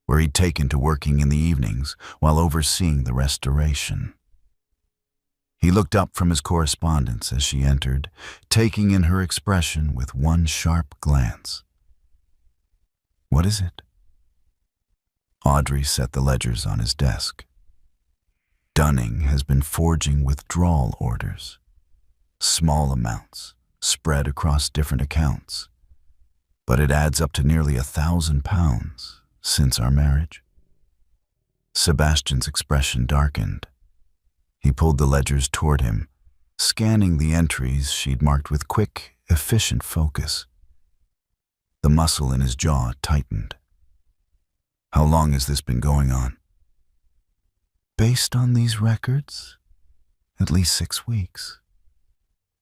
where he'd taken to working in the evenings while overseeing the restoration. He looked up from his correspondence as she entered, taking in her expression with one sharp glance. "What is it?" Audrey set the ledgers on his desk. "Dunning has been forging withdrawal orders, small amounts spread across different accounts, but it adds up to nearly £1,000 since our marriage." Sebastian's expression darkened. He pulled the ledgers toward him, scanning the entries she'd marked with quick, efficient focus. The muscle in his jaw tightened. "How long has this been going on?" "Based on these records, at least 6 weeks.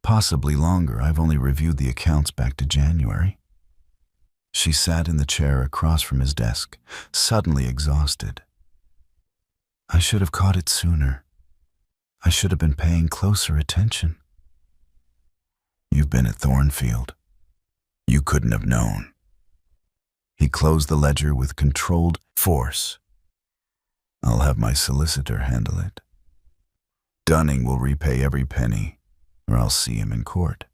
Possibly longer. I've only reviewed the accounts back to January." She sat in the chair across from his desk, suddenly exhausted. "I should have caught it sooner. I should have been paying closer attention." "You've been at Thornfield. You couldn't have known." He closed the ledger with controlled force. "I'll have my solicitor handle it. Dunning will repay every penny, or I'll see him in court.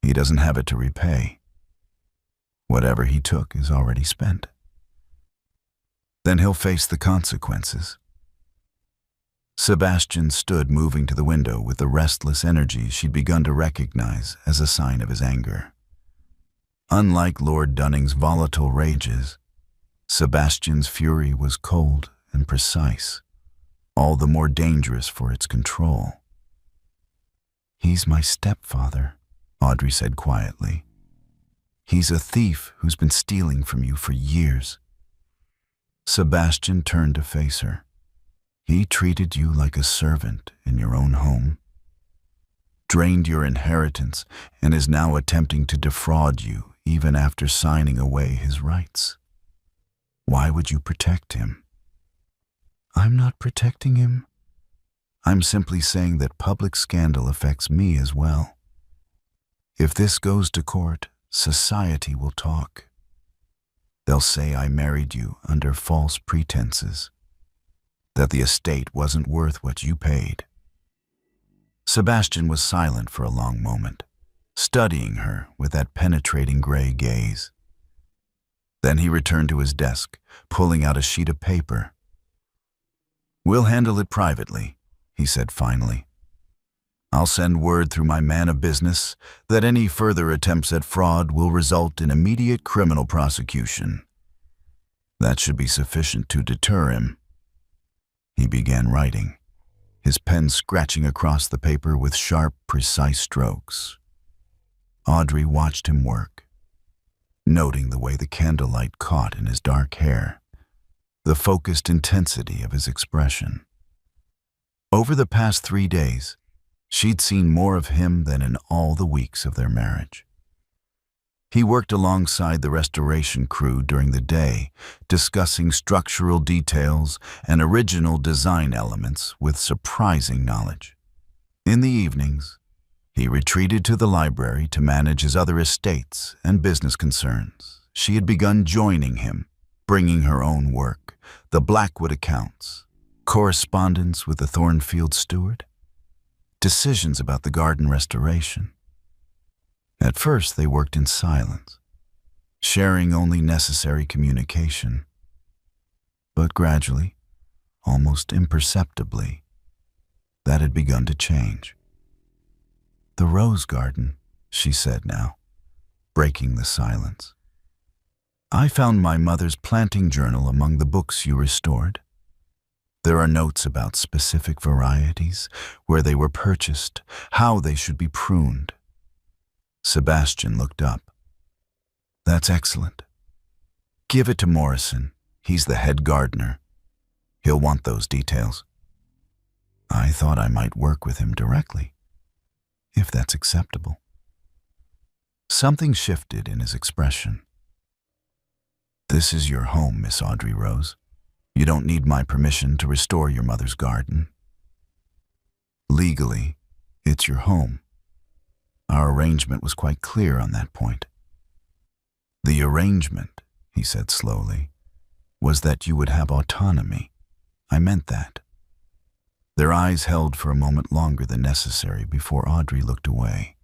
He doesn't have it to repay. Whatever he took is already spent. Then he'll face the consequences." Sebastian stood moving to the window with the restless energy she'd begun to recognize as a sign of his anger. Unlike Lord Dunning's volatile rages, Sebastian's fury was cold and precise, all the more dangerous for its control. "He's my stepfather," Audrey said quietly. "He's a thief who's been stealing from you for years." Sebastian turned to face her. "He treated you like a servant in your own home, drained your inheritance, and is now attempting to defraud you even after signing away his rights. Why would you protect him?" "I'm not protecting him. I'm simply saying that public scandal affects me as well. If this goes to court, society will talk. They'll say I married you under false pretenses, that the estate wasn't worth what you paid." Sebastian was silent for a long moment, studying her with that penetrating gray gaze. Then he returned to his desk, pulling out a sheet of paper. "We'll handle it privately," he said finally. "I'll send word through my man of business that any further attempts at fraud will result in immediate criminal prosecution. That should be sufficient to deter him." He began writing, his pen scratching across the paper with sharp, precise strokes. Audrey watched him work, noting the way the candlelight caught in his dark hair, the focused intensity of his expression. Over the past 3 days, she'd seen more of him than in all the weeks of their marriage. He worked alongside the restoration crew during the day, discussing structural details and original design elements with surprising knowledge. In the evenings, he retreated to the library to manage his other estates and business concerns. She had begun joining him, bringing her own work, the Blackwood accounts, correspondence with the Thornfield steward, decisions about the garden restoration. At first, they worked in silence, sharing only necessary communication. But gradually, almost imperceptibly, that had begun to change. "The rose garden," she said now, breaking the silence. "I found my mother's planting journal among the books you restored. There are notes about specific varieties, where they were purchased, how they should be pruned." Sebastian looked up. "That's excellent. Give it to Morrison. He's the head gardener. He'll want those details." "I thought I might work with him directly, if that's acceptable." Something shifted in his expression. "This is your home, Miss Audrey Rose. You don't need my permission to restore your mother's garden. Legally, it's your home. Our arrangement was quite clear on that point." "The arrangement," he said slowly, "was that you would have autonomy. I meant that." Their eyes held for a moment longer than necessary before Audrey looked away,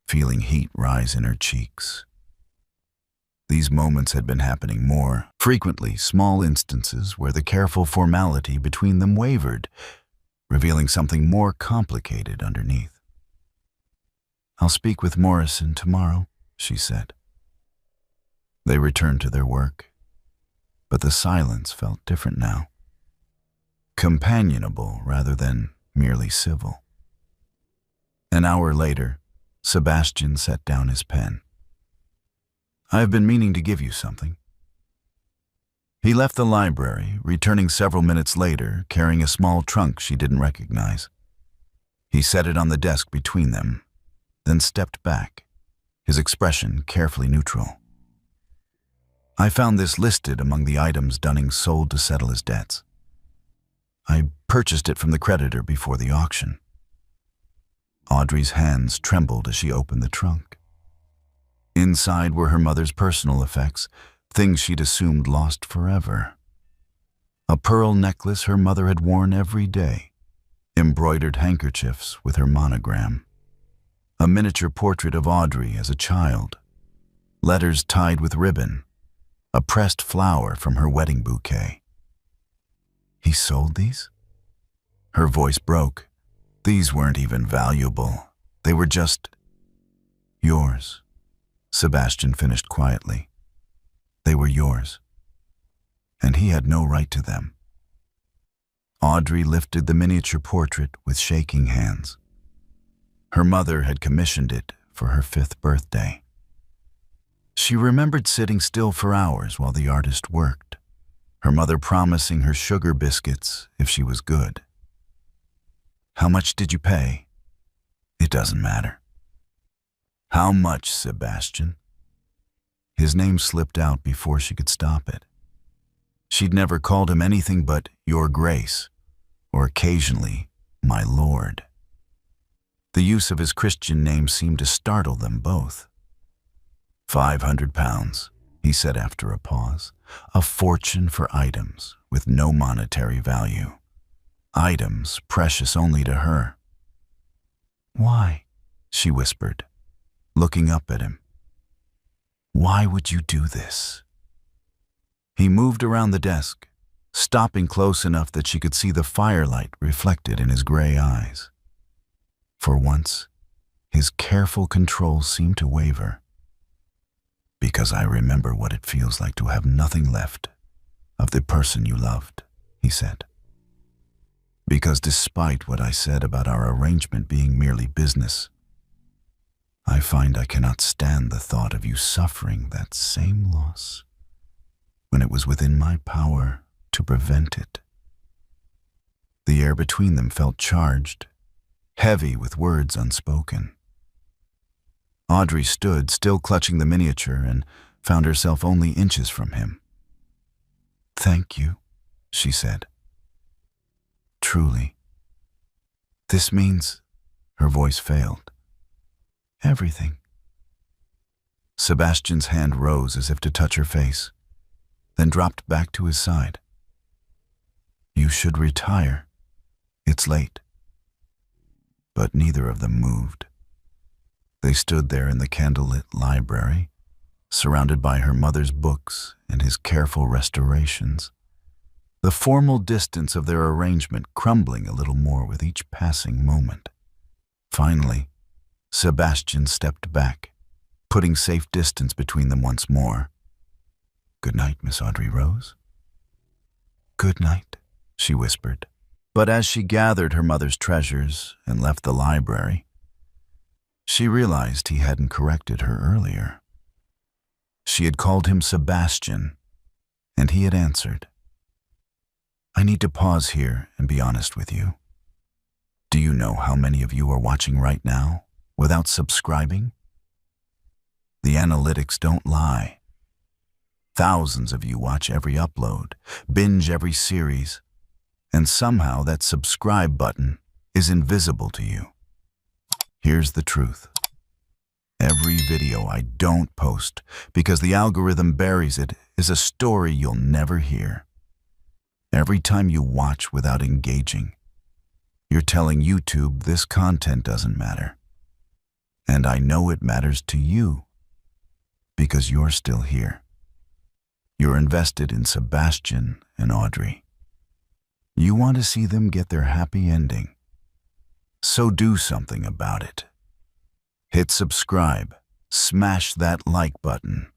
feeling heat rise in her cheeks. These moments had been happening more frequently, small instances where the careful formality between them wavered, revealing something more complicated underneath. "I'll speak with Morrison tomorrow," she said. They returned to their work, but the silence felt different now. Companionable rather than merely civil. An hour later, Sebastian set down his pen. "I have been meaning to give you something." He left the library, returning several minutes later, carrying a small trunk she didn't recognize. He set it on the desk between them, then stepped back, his expression carefully neutral. "I found this listed among the items Dunning sold to settle his debts. I purchased it from the creditor before the auction." Audrey's hands trembled as she opened the trunk. Inside were her mother's personal effects, things she'd assumed lost forever. A pearl necklace her mother had worn every day, embroidered handkerchiefs with her monogram, a miniature portrait of Audrey as a child, letters tied with ribbon, a pressed flower from her wedding bouquet. "He sold these?" Her voice broke. "These weren't even valuable. They were just yours," Sebastian finished quietly. "They were yours, and he had no right to them." Audrey lifted the miniature portrait with shaking hands. Her mother had commissioned it for her 5th birthday. She remembered sitting still for hours while the artist worked, her mother promising her sugar biscuits if she was good. "How much did you pay?" "It doesn't matter." "How much, Sebastian?" His name slipped out before she could stop it. She'd never called him anything but Your Grace, or occasionally, My Lord. The use of his Christian name seemed to startle them both. £500, he said after a pause, a fortune for items with no monetary value. Items precious only to her. "Why?" she whispered, looking up at him. "Why would you do this?" He moved around the desk, stopping close enough that she could see the firelight reflected in his gray eyes. For once, his careful control seemed to waver. "Because I remember what it feels like to have nothing left of the person you loved," he said. "Because despite what I said about our arrangement being merely business, I find I cannot stand the thought of you suffering that same loss when it was within my power to prevent it. The air between them felt charged, heavy with words unspoken. Audrey stood, still clutching the miniature, and found herself only inches from him. "Thank you," she said. "Truly. This means," her voice failed, "everything." Sebastian's hand rose as if to touch her face, then dropped back to his side. "You should retire. It's late." But neither of them moved. They stood there in the candlelit library, surrounded by her mother's books and his careful restorations, the formal distance of their arrangement crumbling a little more with each passing moment. Finally, Sebastian stepped back, putting safe distance between them once more. "Good night, Miss Audrey Rose." "Good night," she whispered. But as she gathered her mother's treasures and left the library, she realized he hadn't corrected her earlier. She had called him Sebastian, and he had answered. "I need to pause here and be honest with you. Do you know how many of you are watching right now without subscribing? The analytics don't lie. Thousands of you watch every upload, binge every series, and somehow that subscribe button is invisible to you. Here's the truth. Every video I don't post because the algorithm buries it is a story you'll never hear. Every time you watch without engaging, you're telling YouTube this content doesn't matter. And I know it matters to you because you're still here. You're invested in Sebastian and Audrey. You want to see them get their happy ending. So do something about it. Hit subscribe, smash that like button,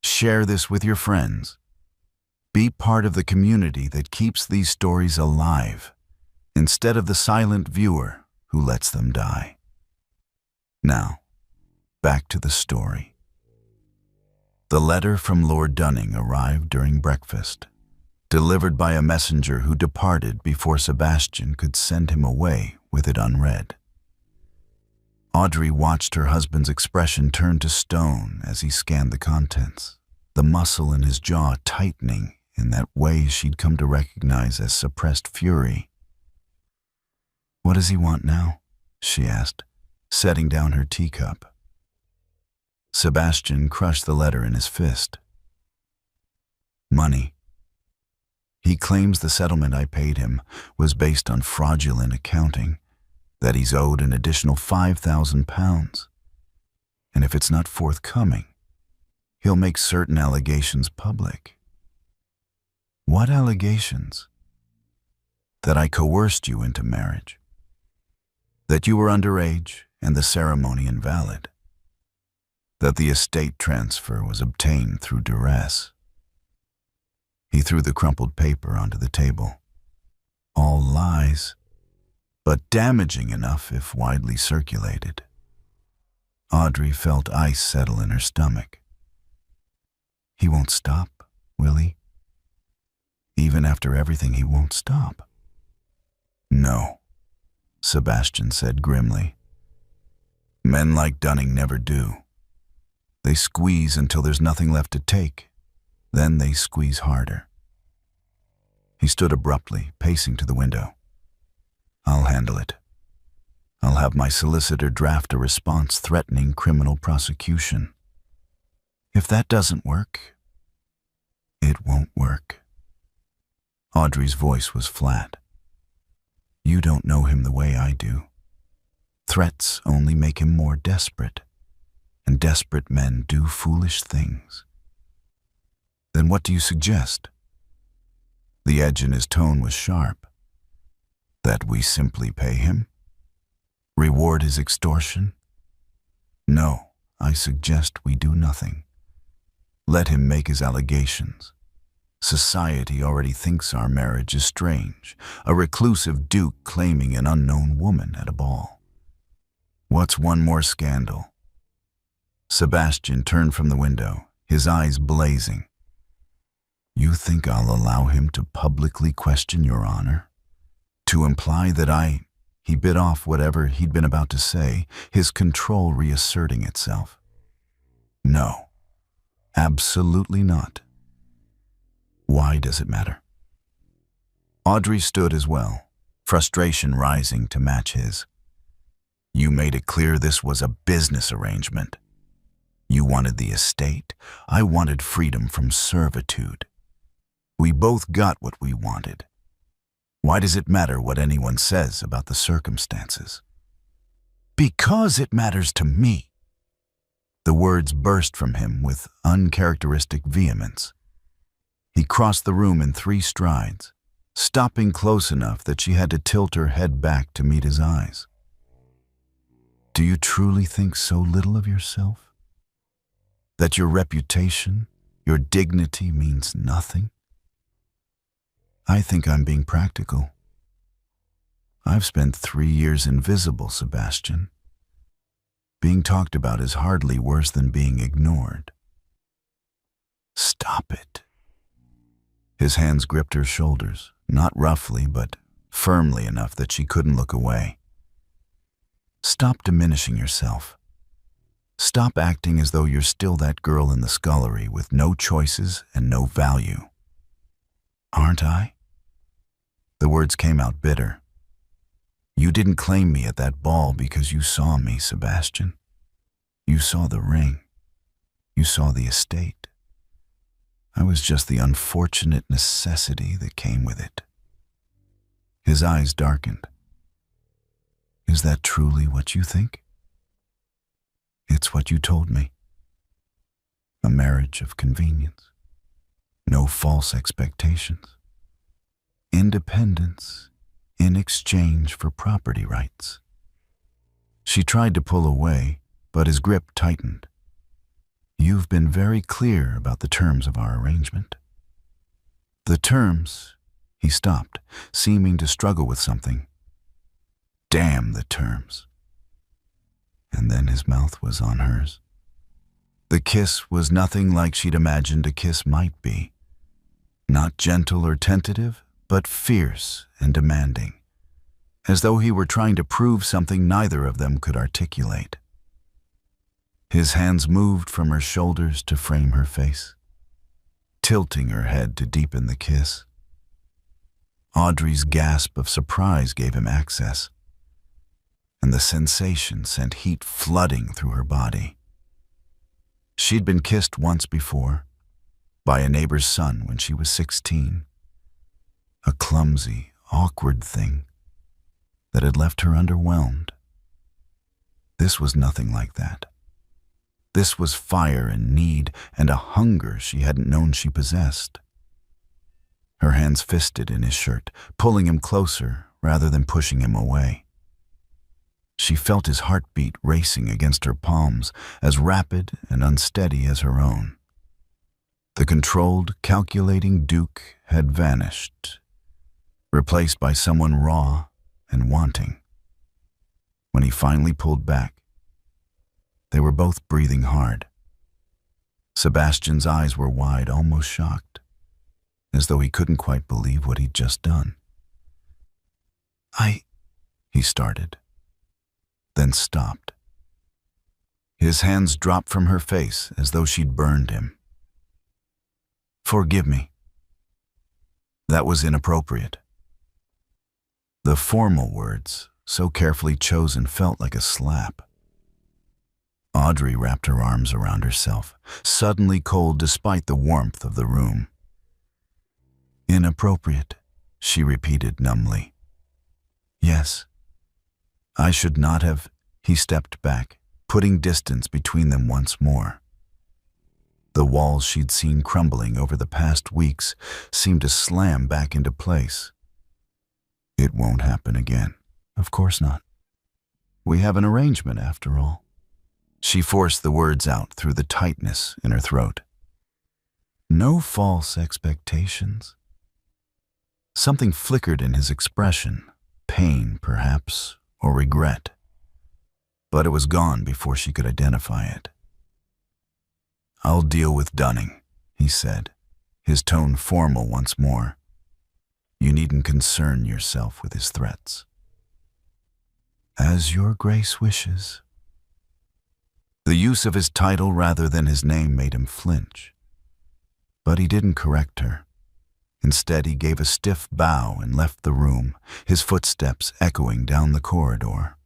share this with your friends. Be part of the community that keeps these stories alive, instead of the silent viewer who lets them die. Now, back to the story. The letter from Lord Dunning arrived during breakfast, delivered by a messenger who departed before Sebastian could send him away with it unread. Audrey watched her husband's expression turn to stone as he scanned the contents, the muscle in his jaw tightening in that way she'd come to recognize as suppressed fury. "What does he want now?" she asked, setting down her teacup. Sebastian crushed the letter in his fist. "Money. He claims the settlement I paid him was based on fraudulent accounting, that he's owed an additional £5,000. And if it's not forthcoming, he'll make certain allegations public." "What allegations?" "That I coerced you into marriage. That you were underage and the ceremony invalid. That the estate transfer was obtained through duress." He threw the crumpled paper onto the table. "All lies, but damaging enough if widely circulated." Audrey felt ice settle in her stomach. "He won't stop, will he? Even after everything, he won't stop." "No," Sebastian said grimly. "Men like Dunning never do. They squeeze until there's nothing left to take. Then they squeeze harder." He stood abruptly, pacing to the window. "I'll handle it. I'll have my solicitor draft a response threatening criminal prosecution. If that doesn't work, it won't work." Audrey's voice was flat. "You don't know him the way I do. Threats only make him more desperate, and desperate men do foolish things." "Then what do you suggest?" The edge in his tone was sharp. "That we simply pay him? Reward his extortion? No, I suggest we do nothing. Let him make his allegations. Society already thinks our marriage is strange, a reclusive duke claiming an unknown woman at a ball. What's one more scandal?" Sebastian turned from the window, his eyes blazing. You think I'll allow him to publicly question your honor? To imply that He bit off whatever he'd been about to say, his control reasserting itself. No, absolutely not. Why does it matter? Audrey stood as well, frustration rising to match his. You made it clear this was a business arrangement. You wanted the estate. I wanted freedom from servitude. We both got what we wanted. Why does it matter what anyone says about the circumstances? Because it matters to me. The words burst from him with uncharacteristic vehemence. He crossed the room in 3 strides, stopping close enough that she had to tilt her head back to meet his eyes. Do you truly think so little of yourself? That your reputation, your dignity means nothing? I think I'm being practical. I've spent 3 years invisible, Sebastian. Being talked about is hardly worse than being ignored. Stop it. His hands gripped her shoulders, not roughly, but firmly enough that she couldn't look away. Stop diminishing yourself. Stop acting as though you're still that girl in the scullery with no choices and no value. Aren't I? The words came out bitter. You didn't claim me at that ball because you saw me, Sebastian. You saw the ring. You saw the estate. I was just the unfortunate necessity that came with it. His eyes darkened. Is that truly what you think? It's what you told me. A marriage of convenience. No false expectations. Independence in exchange for property rights. She tried to pull away, but his grip tightened. You've been very clear about the terms of our arrangement. The terms? He stopped, seeming to struggle with something. Damn the terms. And then his mouth was on hers. The kiss was nothing like she'd imagined a kiss might be. Not gentle or tentative, but fierce and demanding, as though he were trying to prove something neither of them could articulate. His hands moved from her shoulders to frame her face, tilting her head to deepen the kiss. Audrey's gasp of surprise gave him access, and the sensation sent heat flooding through her body. She'd been kissed once before, by a neighbor's son when she was 16. A clumsy, awkward thing that had left her underwhelmed. This was nothing like that. This was fire and need and a hunger she hadn't known she possessed. Her hands fisted in his shirt, pulling him closer rather than pushing him away. She felt his heartbeat racing against her palms, as rapid and unsteady as her own. The controlled, calculating Duke had vanished, replaced by someone raw and wanting. When he finally pulled back, they were both breathing hard. Sebastian's eyes were wide, almost shocked, as though he couldn't quite believe what he'd just done. He started, then stopped. His hands dropped from her face as though she'd burned him. Forgive me. That was inappropriate. The formal words, so carefully chosen, felt like a slap. Audrey wrapped her arms around herself, suddenly cold despite the warmth of the room. Inappropriate, she repeated numbly. Yes. I should not have. He stepped back, putting distance between them once more. The walls she'd seen crumbling over the past weeks seemed to slam back into place. It won't happen again. Of course not. We have an arrangement, after all. She forced the words out through the tightness in her throat. No false expectations. Something flickered in his expression, pain, perhaps, or regret. But it was gone before she could identify it. I'll deal with Dunning, he said, his tone formal once more. "You needn't concern yourself with his threats." "As your grace wishes." The use of his title rather than his name made him flinch. But he didn't correct her. Instead, he gave a stiff bow and left the room, his footsteps echoing down the corridor.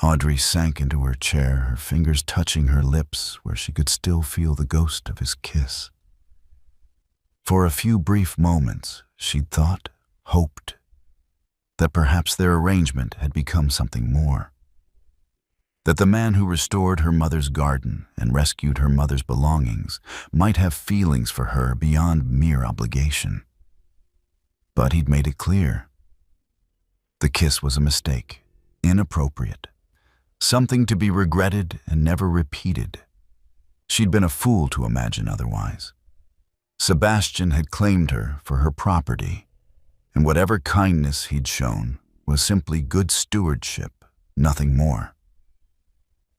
Audrey sank into her chair, her fingers touching her lips where she could still feel the ghost of his kiss. For a few brief moments, she'd thought, hoped, that perhaps their arrangement had become something more. That the man who restored her mother's garden and rescued her mother's belongings might have feelings for her beyond mere obligation. But he'd made it clear. The kiss was a mistake, inappropriate, something to be regretted and never repeated. She'd been a fool to imagine otherwise. Sebastian had claimed her for her property, and whatever kindness he'd shown was simply good stewardship, nothing more.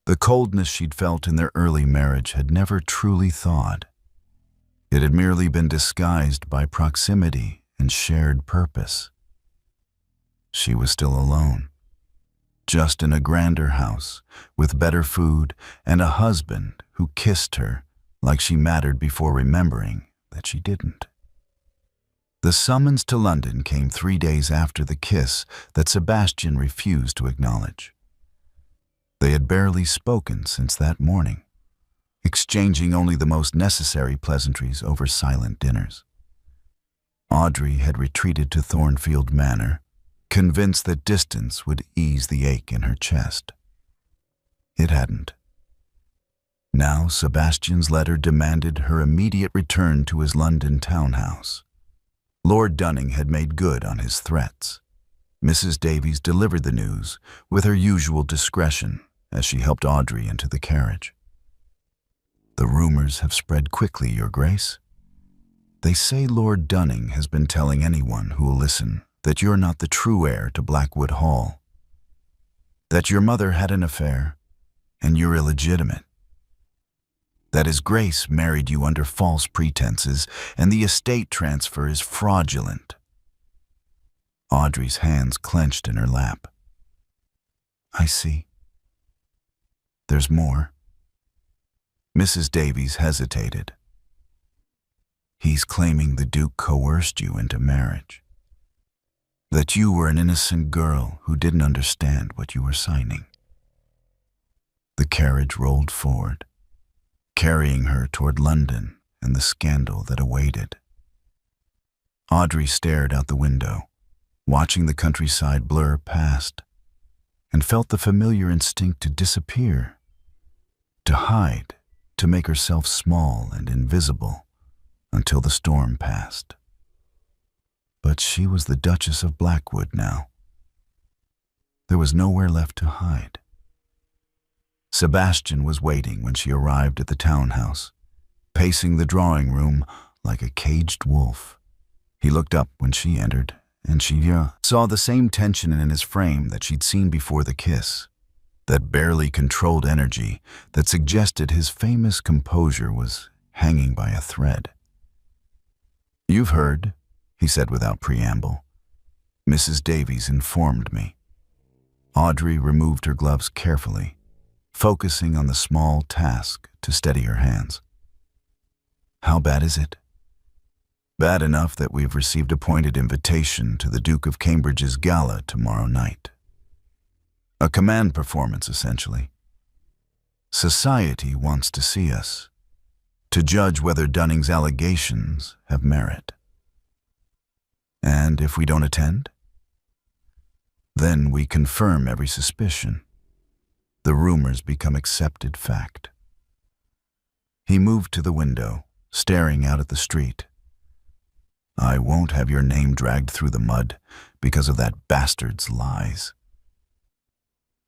The coldness she'd felt in their early marriage had never truly thawed. It had merely been disguised by proximity and shared purpose. She was still alone, just in a grander house, with better food and a husband who kissed her like she mattered before remembering that she didn't. The summons to London came 3 days after the kiss that Sebastian refused to acknowledge. They had barely spoken since that morning, exchanging only the most necessary pleasantries over silent dinners. Audrey had retreated to Thornfield Manor, convinced that distance would ease the ache in her chest. It hadn't. Now Sebastian's letter demanded her immediate return to his London townhouse. Lord Dunning had made good on his threats. Mrs. Davies delivered the news with her usual discretion as she helped Audrey into the carriage. "The rumors have spread quickly, Your Grace. They say Lord Dunning has been telling anyone who will listen that you're not the true heir to Blackwood Hall, that your mother had an affair and you're illegitimate, that His Grace married you under false pretenses and the estate transfer is fraudulent." Audrey's hands clenched in her lap. "I see. There's more." Mrs. Davies hesitated. "He's claiming the Duke coerced you into marriage, that you were an innocent girl who didn't understand what you were signing." The carriage rolled forward, carrying her toward London and the scandal that awaited. Audrey stared out the window, watching the countryside blur past, and felt the familiar instinct to disappear, to hide, to make herself small and invisible until the storm passed. But she was the Duchess of Blackwood now. There was nowhere left to hide. Sebastian was waiting when she arrived at the townhouse, pacing the drawing room like a caged wolf. He looked up when she entered, and she saw the same tension in his frame that she'd seen before the kiss, that barely controlled energy that suggested his famous composure was hanging by a thread. "You've heard," he said without preamble. "Mrs. Davies informed me." Audrey removed her gloves carefully, focusing on the small task to steady her hands. "How bad is it?" "Bad enough that we've received a pointed invitation to the Duke of Cambridge's gala tomorrow night. A command performance, essentially. Society wants to see us, to judge whether Dunning's allegations have merit. And if we don't attend, then we confirm every suspicion. The rumors become accepted fact." He moved to the window, staring out at the street. "I won't have your name dragged through the mud because of that bastard's lies."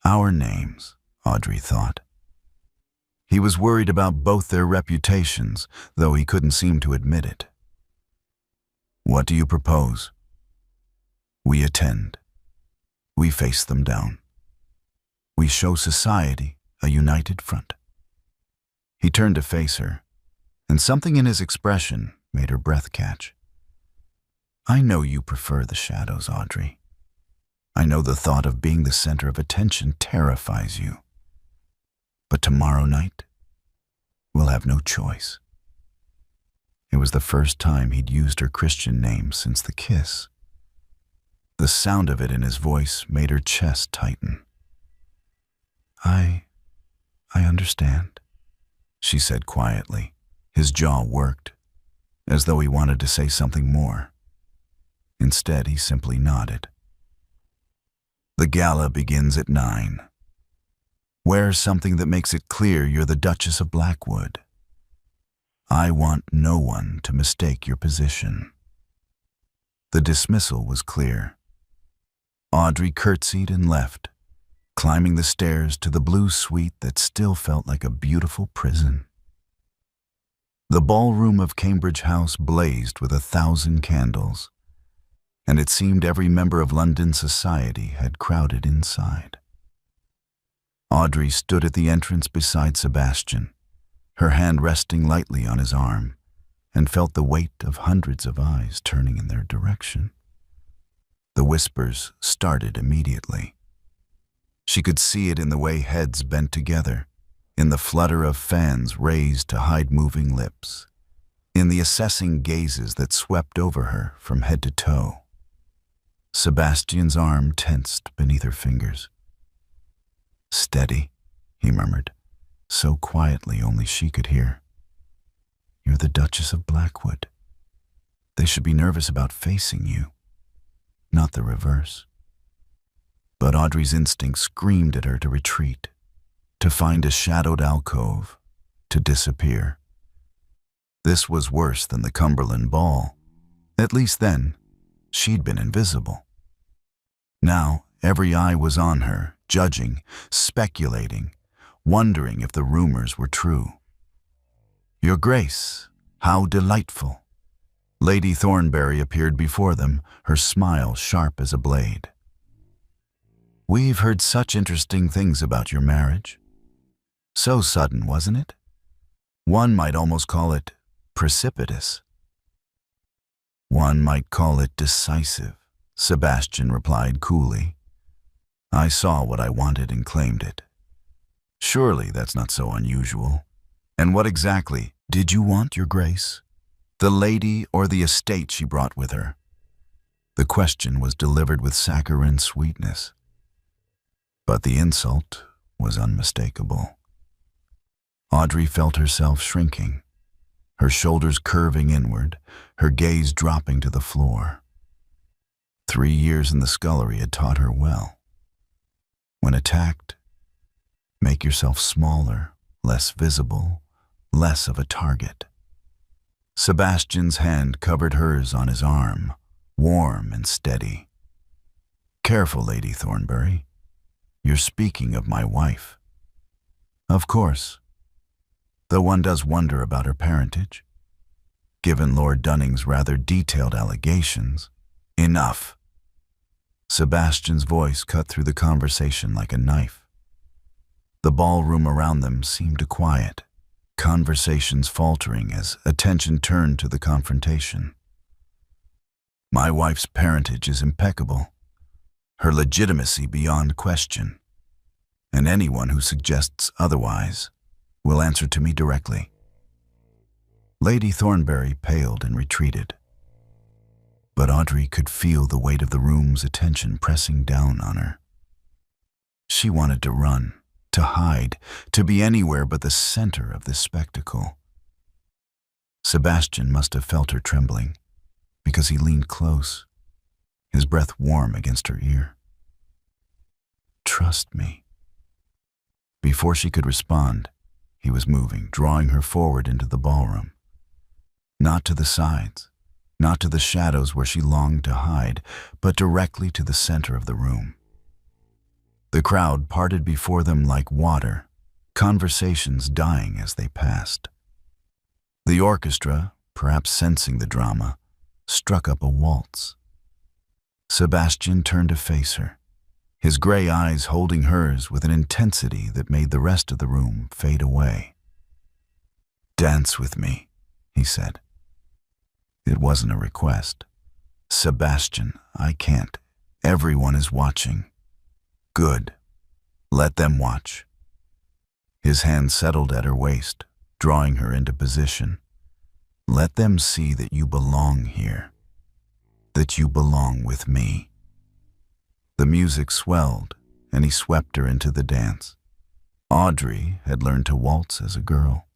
Our names, Audrey thought. He was worried about both their reputations, though he couldn't seem to admit it. "What do you propose?" "We attend. We face them down. We show society a united front." He turned to face her, and something in his expression made her breath catch. I know you prefer the shadows, Audrey. I know the thought of being the center of attention terrifies you. But tomorrow night, we'll have no choice. It was the first time he'd used her Christian name since the kiss. The sound of it in his voice made her chest tighten. I understand, she said quietly. His jaw worked, as though he wanted to say something more. Instead, he simply nodded. The gala begins at 9. Wear something that makes it clear you're the Duchess of Blackwood. I want no one to mistake your position. The dismissal was clear. Audrey curtsied and left, climbing the stairs to the blue suite that still felt like a beautiful prison. The ballroom of Cambridge House blazed with 1,000 candles, and it seemed every member of London society had crowded inside. Audrey stood at the entrance beside Sebastian, her hand resting lightly on his arm, and felt the weight of hundreds of eyes turning in their direction. The whispers started immediately. She could see it in the way heads bent together, in the flutter of fans raised to hide moving lips, in the assessing gazes that swept over her from head to toe. Sebastian's arm tensed beneath her fingers. Steady, he murmured, so quietly only she could hear. You're the Duchess of Blackwood. They should be nervous about facing you, not the reverse. But Audrey's instinct screamed at her to retreat, to find a shadowed alcove, to disappear. This was worse than the Cumberland Ball. At least then, she'd been invisible. Now, every eye was on her, judging, speculating, wondering if the rumors were true. Your Grace, how delightful. Lady Thornbury appeared before them, her smile sharp as a blade. We've heard such interesting things about your marriage. So sudden, wasn't it? One might almost call it precipitous. One might call it decisive, Sebastian replied coolly. I saw what I wanted and claimed it. Surely that's not so unusual. And what exactly did you want, Your Grace? The lady or the estate she brought with her? The question was delivered with saccharine sweetness. But the insult was unmistakable. Audrey felt herself shrinking, her shoulders curving inward, her gaze dropping to the floor. 3 years in the scullery had taught her well. When attacked, make yourself smaller, less visible, less of a target. Sebastian's hand covered hers on his arm, warm and steady. Careful, Lady Thornbury. You're speaking of my wife. Of course, though one does wonder about her parentage. Given Lord Dunning's rather detailed allegations. Enough. Sebastian's voice cut through the conversation like a knife. The ballroom around them seemed to quiet, conversations faltering as attention turned to the confrontation. My wife's parentage is impeccable, her legitimacy beyond question, and anyone who suggests otherwise will answer to me directly. Lady Thornbury paled and retreated, but Audrey could feel the weight of the room's attention pressing down on her. She wanted to run, to hide, to be anywhere but the center of this spectacle. Sebastian must have felt her trembling, because he leaned close, his breath warm against her ear. Trust me. Before she could respond, he was moving, drawing her forward into the ballroom. Not to the sides, not to the shadows where she longed to hide, but directly to the center of the room. The crowd parted before them like water, conversations dying as they passed. The orchestra, perhaps sensing the drama, struck up a waltz. Sebastian turned to face her, his gray eyes holding hers with an intensity that made the rest of the room fade away. Dance with me, he said. It wasn't a request. Sebastian, I can't. Everyone is watching. Good. Let them watch. His hand settled at her waist, drawing her into position. Let them see that you belong here. That you belong with me. The music swelled, and he swept her into the dance. Audrey had learned to waltz as a girl,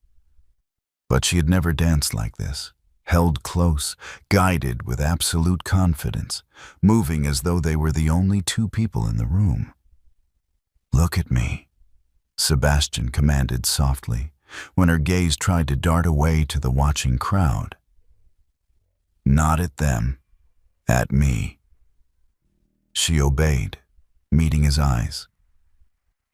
but she had never danced like this, held close, guided with absolute confidence, moving as though they were the only two people in the room. Look at me, Sebastian commanded softly, when her gaze tried to dart away to the watching crowd. Not at them, at me. She obeyed, meeting his eyes,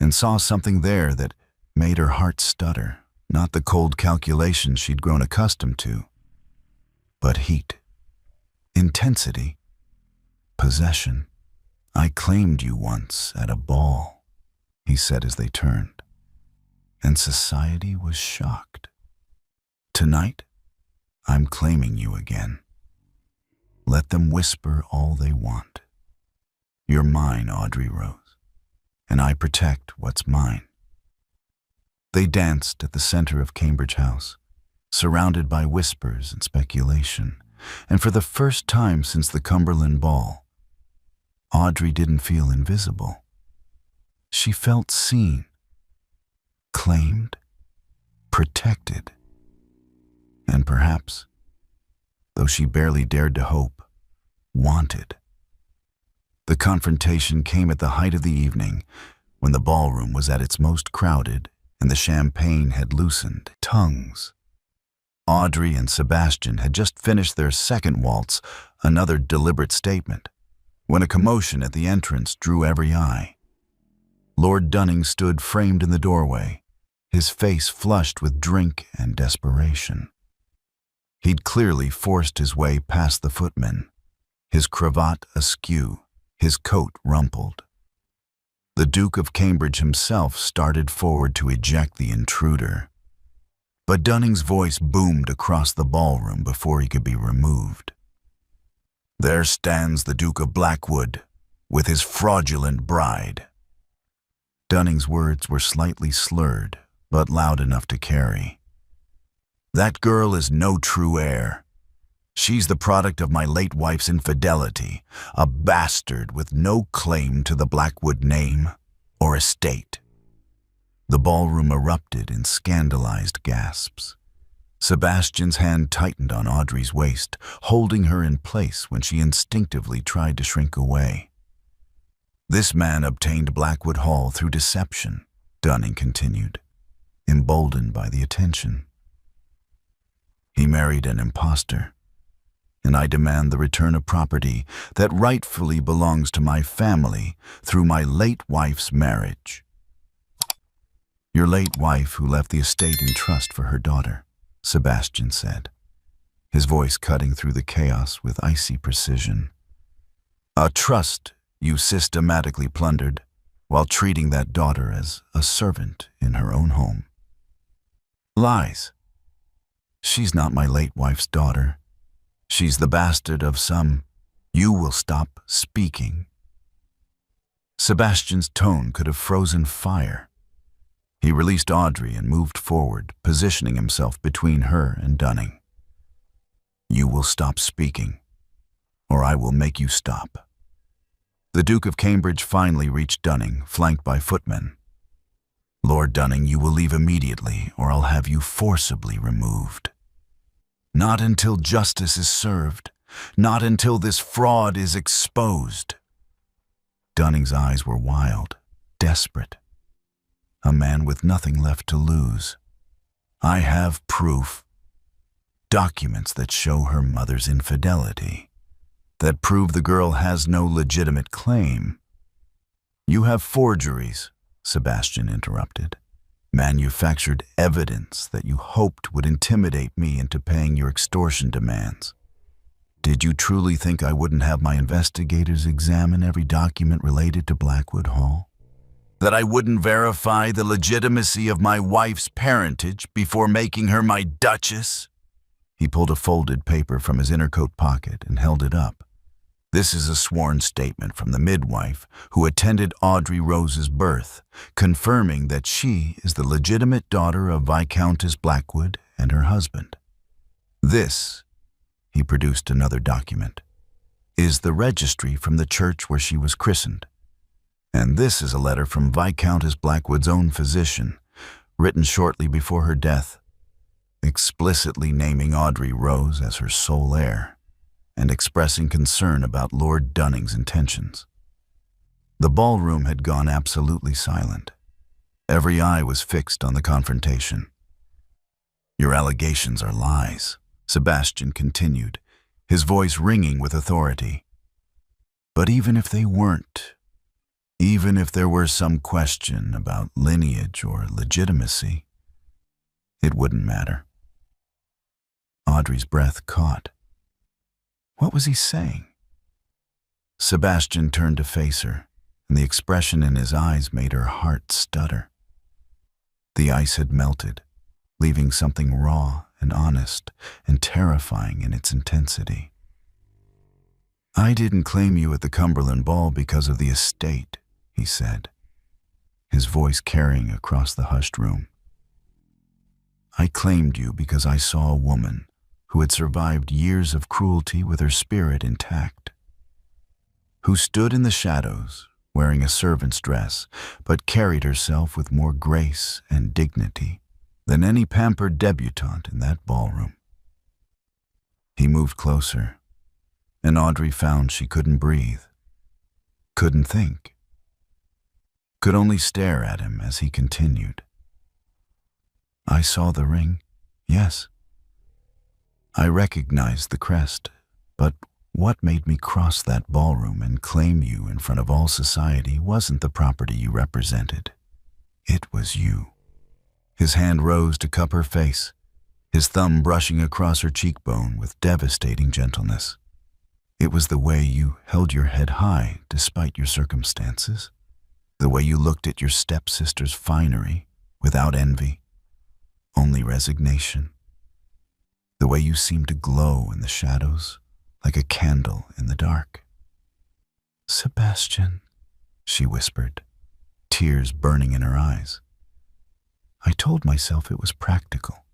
and saw something there that made her heart stutter, not the cold calculation she'd grown accustomed to, but heat, intensity, possession. I claimed you once at a ball, he said as they turned, and society was shocked. Tonight, I'm claiming you again. Let them whisper all they want. You're mine, Audrey Rose, and I protect what's mine. They danced at the center of Cambridge House, surrounded by whispers and speculation, and for the first time since the Cumberland Ball, Audrey didn't feel invisible. She felt seen, claimed, protected, and perhaps, though she barely dared to hope, wanted. The confrontation came at the height of the evening, when the ballroom was at its most crowded and the champagne had loosened tongues. Audrey and Sebastian had just finished their second waltz, another deliberate statement, when a commotion at the entrance drew every eye. Lord Dunning stood framed in the doorway, his face flushed with drink and desperation. He'd clearly forced his way past the footmen, his cravat askew, his coat rumpled. The Duke of Cambridge himself started forward to eject the intruder, but Dunning's voice boomed across the ballroom before he could be removed. There stands the Duke of Blackwood with his fraudulent bride. Dunning's words were slightly slurred, but loud enough to carry. That girl is no true heir. She's the product of my late wife's infidelity, a bastard with no claim to the Blackwood name or estate. The ballroom erupted in scandalized gasps. Sebastian's hand tightened on Audrey's waist, holding her in place when she instinctively tried to shrink away. This man obtained Blackwood Hall through deception, Dunning continued, emboldened by the attention. He married an impostor, and I demand the return of property that rightfully belongs to my family through my late wife's marriage. Your late wife who left the estate in trust for her daughter, Sebastian said, his voice cutting through the chaos with icy precision. A trust you systematically plundered while treating that daughter as a servant in her own home. Lies. She's not my late wife's daughter. She's the bastard of some. You will stop speaking. Sebastian's tone could have frozen fire. He released Audrey and moved forward, positioning himself between her and Dunning. You will stop speaking, or I will make you stop. The Duke of Cambridge finally reached Dunning, flanked by footmen. Lord Dunning, you will leave immediately, or I'll have you forcibly removed. Not until justice is served, not until this fraud is exposed. Dunning's eyes were wild, desperate. A man with nothing left to lose. I have proof. Documents that show her mother's infidelity, that prove the girl has no legitimate claim. You have forgeries, Sebastian interrupted. Manufactured evidence that you hoped would intimidate me into paying your extortion demands. Did you truly think I wouldn't have my investigators examine every document related to Blackwood Hall? That I wouldn't verify the legitimacy of my wife's parentage before making her my duchess? He pulled a folded paper from his inner coat pocket and held it up. This is a sworn statement from the midwife who attended Audrey Rose's birth, confirming that she is the legitimate daughter of Viscountess Blackwood and her husband. This, he produced another document, is the registry from the church where she was christened. And this is a letter from Viscountess Blackwood's own physician, written shortly before her death, explicitly naming Audrey Rose as her sole heir and expressing concern about Lord Dunning's intentions. The ballroom had gone absolutely silent. Every eye was fixed on the confrontation. "Your allegations are lies," Sebastian continued, his voice ringing with authority. "But even if they weren't, even if there were some question about lineage or legitimacy, it wouldn't matter." Audrey's breath caught. What was he saying? Sebastian turned to face her, and the expression in his eyes made her heart stutter. The ice had melted, leaving something raw and honest and terrifying in its intensity. "I didn't claim you at the Cumberland Ball because of the estate," he said, his voice carrying across the hushed room. "I claimed you because I saw a woman who had survived years of cruelty with her spirit intact, who stood in the shadows wearing a servant's dress, but carried herself with more grace and dignity than any pampered debutante in that ballroom." He moved closer, and Audrey found she couldn't breathe, couldn't think, could only stare at him as he continued. "I saw the ring, yes. I recognized the crest, but what made me cross that ballroom and claim you in front of all society wasn't the property you represented. It was you." His hand rose to cup her face, his thumb brushing across her cheekbone with devastating gentleness. "It was the way you held your head high despite your circumstances, the way you looked at your stepsister's finery without envy, only resignation. The way you seemed to glow in the shadows like a candle in the dark." "Sebastian," she whispered, tears burning in her eyes. "I told myself it was practical.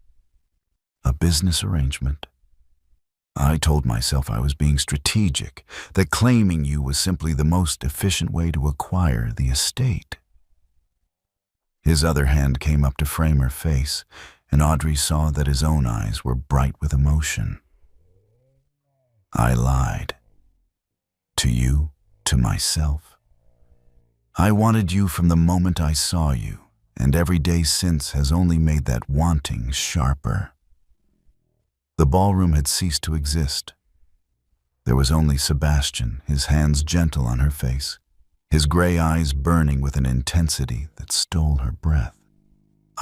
A business arrangement. I told myself I was being strategic, that claiming you was simply the most efficient way to acquire the estate." His other hand came up to frame her face, and Audrey saw that his own eyes were bright with emotion. "I lied. To you, to myself. I wanted you from the moment I saw you, and every day since has only made that wanting sharper." The ballroom had ceased to exist. There was only Sebastian, his hands gentle on her face, his gray eyes burning with an intensity that stole her breath.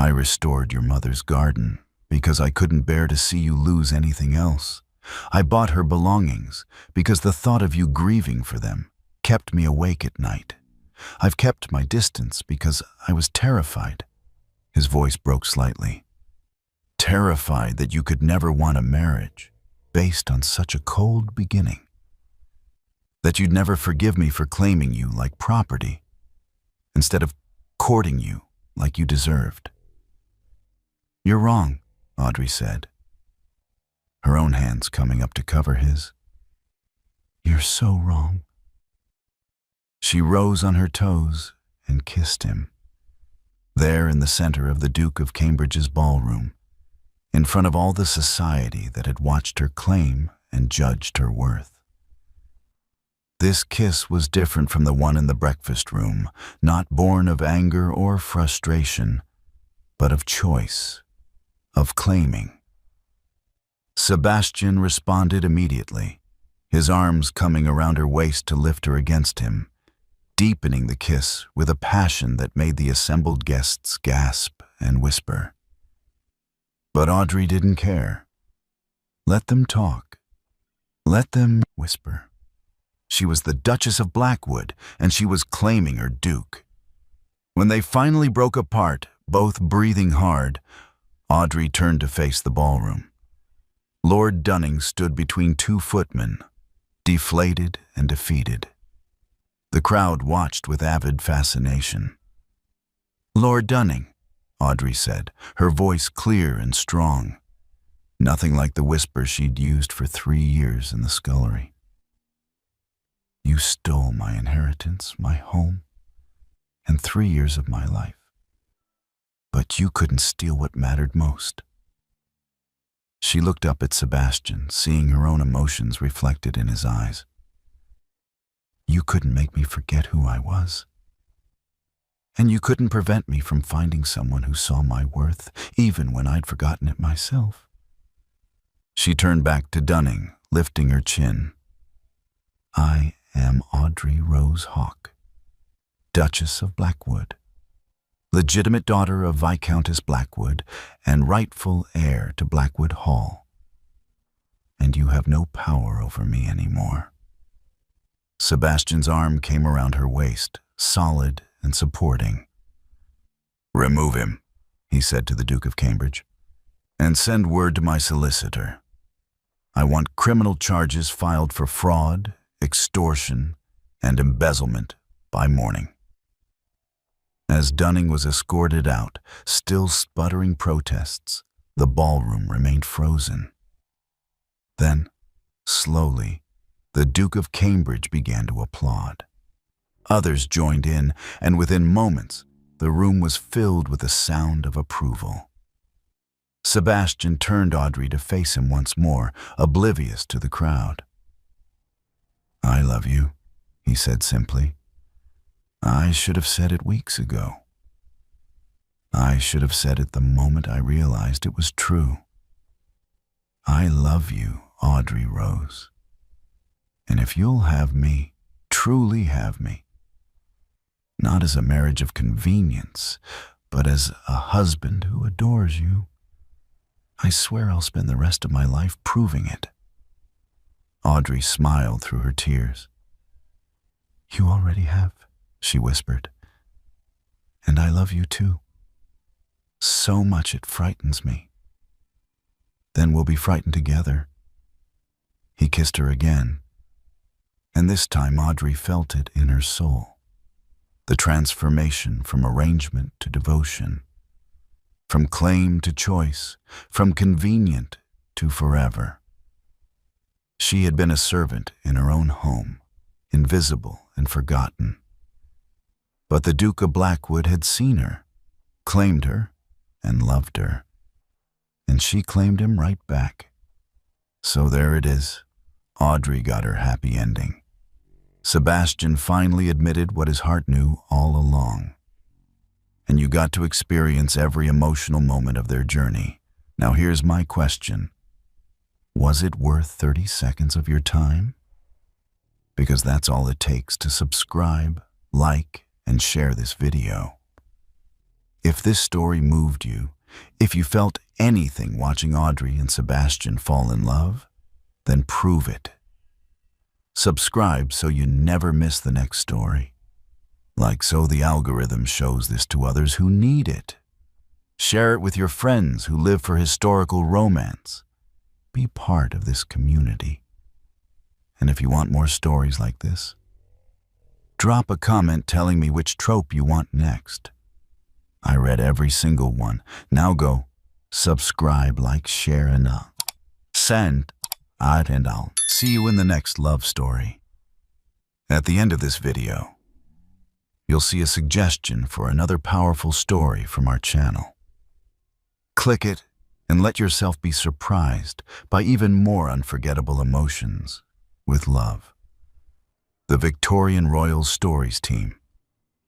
"I restored your mother's garden because I couldn't bear to see you lose anything else. I bought her belongings because the thought of you grieving for them kept me awake at night. I've kept my distance because I was terrified." His voice broke slightly. "Terrified that you could never want a marriage based on such a cold beginning. That you'd never forgive me for claiming you like property instead of courting you like you deserved." "You're wrong," Audrey said, her own hands coming up to cover his. "You're so wrong." She rose on her toes and kissed him, there in the center of the Duke of Cambridge's ballroom, in front of all the society that had watched her claim and judged her worth. This kiss was different from the one in the breakfast room, not born of anger or frustration, but of choice, of claiming. Sebastian responded immediately, his arms coming around her waist to lift her against him, deepening the kiss with a passion that made the assembled guests gasp and whisper. But Audrey didn't care. Let them talk. Let them whisper. She was the Duchess of Blackwood, and she was claiming her duke. When they finally broke apart, both breathing hard, Audrey turned to face the ballroom. Lord Dunning stood between two footmen, deflated and defeated. The crowd watched with avid fascination. "Lord Dunning," Audrey said, her voice clear and strong, nothing like the whisper she'd used for 3 years in the scullery. "You stole my inheritance, my home, and 3 years of my life. But you couldn't steal what mattered most." She looked up at Sebastian, seeing her own emotions reflected in his eyes. "You couldn't make me forget who I was. And you couldn't prevent me from finding someone who saw my worth, even when I'd forgotten it myself." She turned back to Dunning, lifting her chin. "I am Audrey Rose Hawke, Duchess of Blackwood, legitimate daughter of Viscountess Blackwood and rightful heir to Blackwood Hall. And you have no power over me anymore." Sebastian's arm came around her waist, solid and supporting. "Remove him," he said to the Duke of Cambridge, "and send word to my solicitor. I want criminal charges filed for fraud, extortion, and embezzlement by morning." As Dunning was escorted out, still sputtering protests, the ballroom remained frozen. Then, slowly, the Duke of Cambridge began to applaud. Others joined in, and within moments, the room was filled with the sound of approval. Sebastian turned Audrey to face him once more, oblivious to the crowd. "I love you," he said simply. "I should have said it weeks ago. I should have said it the moment I realized it was true. I love you, Audrey Rose. And if you'll have me, truly have me, not as a marriage of convenience, but as a husband who adores you, I swear I'll spend the rest of my life proving it." Audrey smiled through her tears. "You already have," she whispered. "And I love you too. So much it frightens me. Then we'll be frightened together." He kissed her again, and this time Audrey felt it in her soul. The transformation from arrangement to devotion, from claim to choice, from convenient to forever. She had been a servant in her own home, invisible and forgotten. But the Duke of Blackwood had seen her, claimed her, and loved her. And she claimed him right back. So there it is. Audrey got her happy ending. Sebastian finally admitted what his heart knew all along. And you got to experience every emotional moment of their journey. Now here's my question. Was it worth 30 seconds of your time? Because that's all it takes to subscribe, like, and share this video. If this story moved you, if you felt anything watching Audrey and Sebastian fall in love, then prove it. Subscribe so you never miss the next story. Like so the algorithm shows this to others who need it. Share it with your friends who live for historical romance. Be part of this community. And if you want more stories like this, drop a comment telling me which trope you want next. I read every single one. Now go, subscribe, like, share, and send. And I'll see you in the next love story. At the end of this video, you'll see a suggestion for another powerful story from our channel. Click it and let yourself be surprised by even more unforgettable emotions with love. The Victorian Royal Stories team.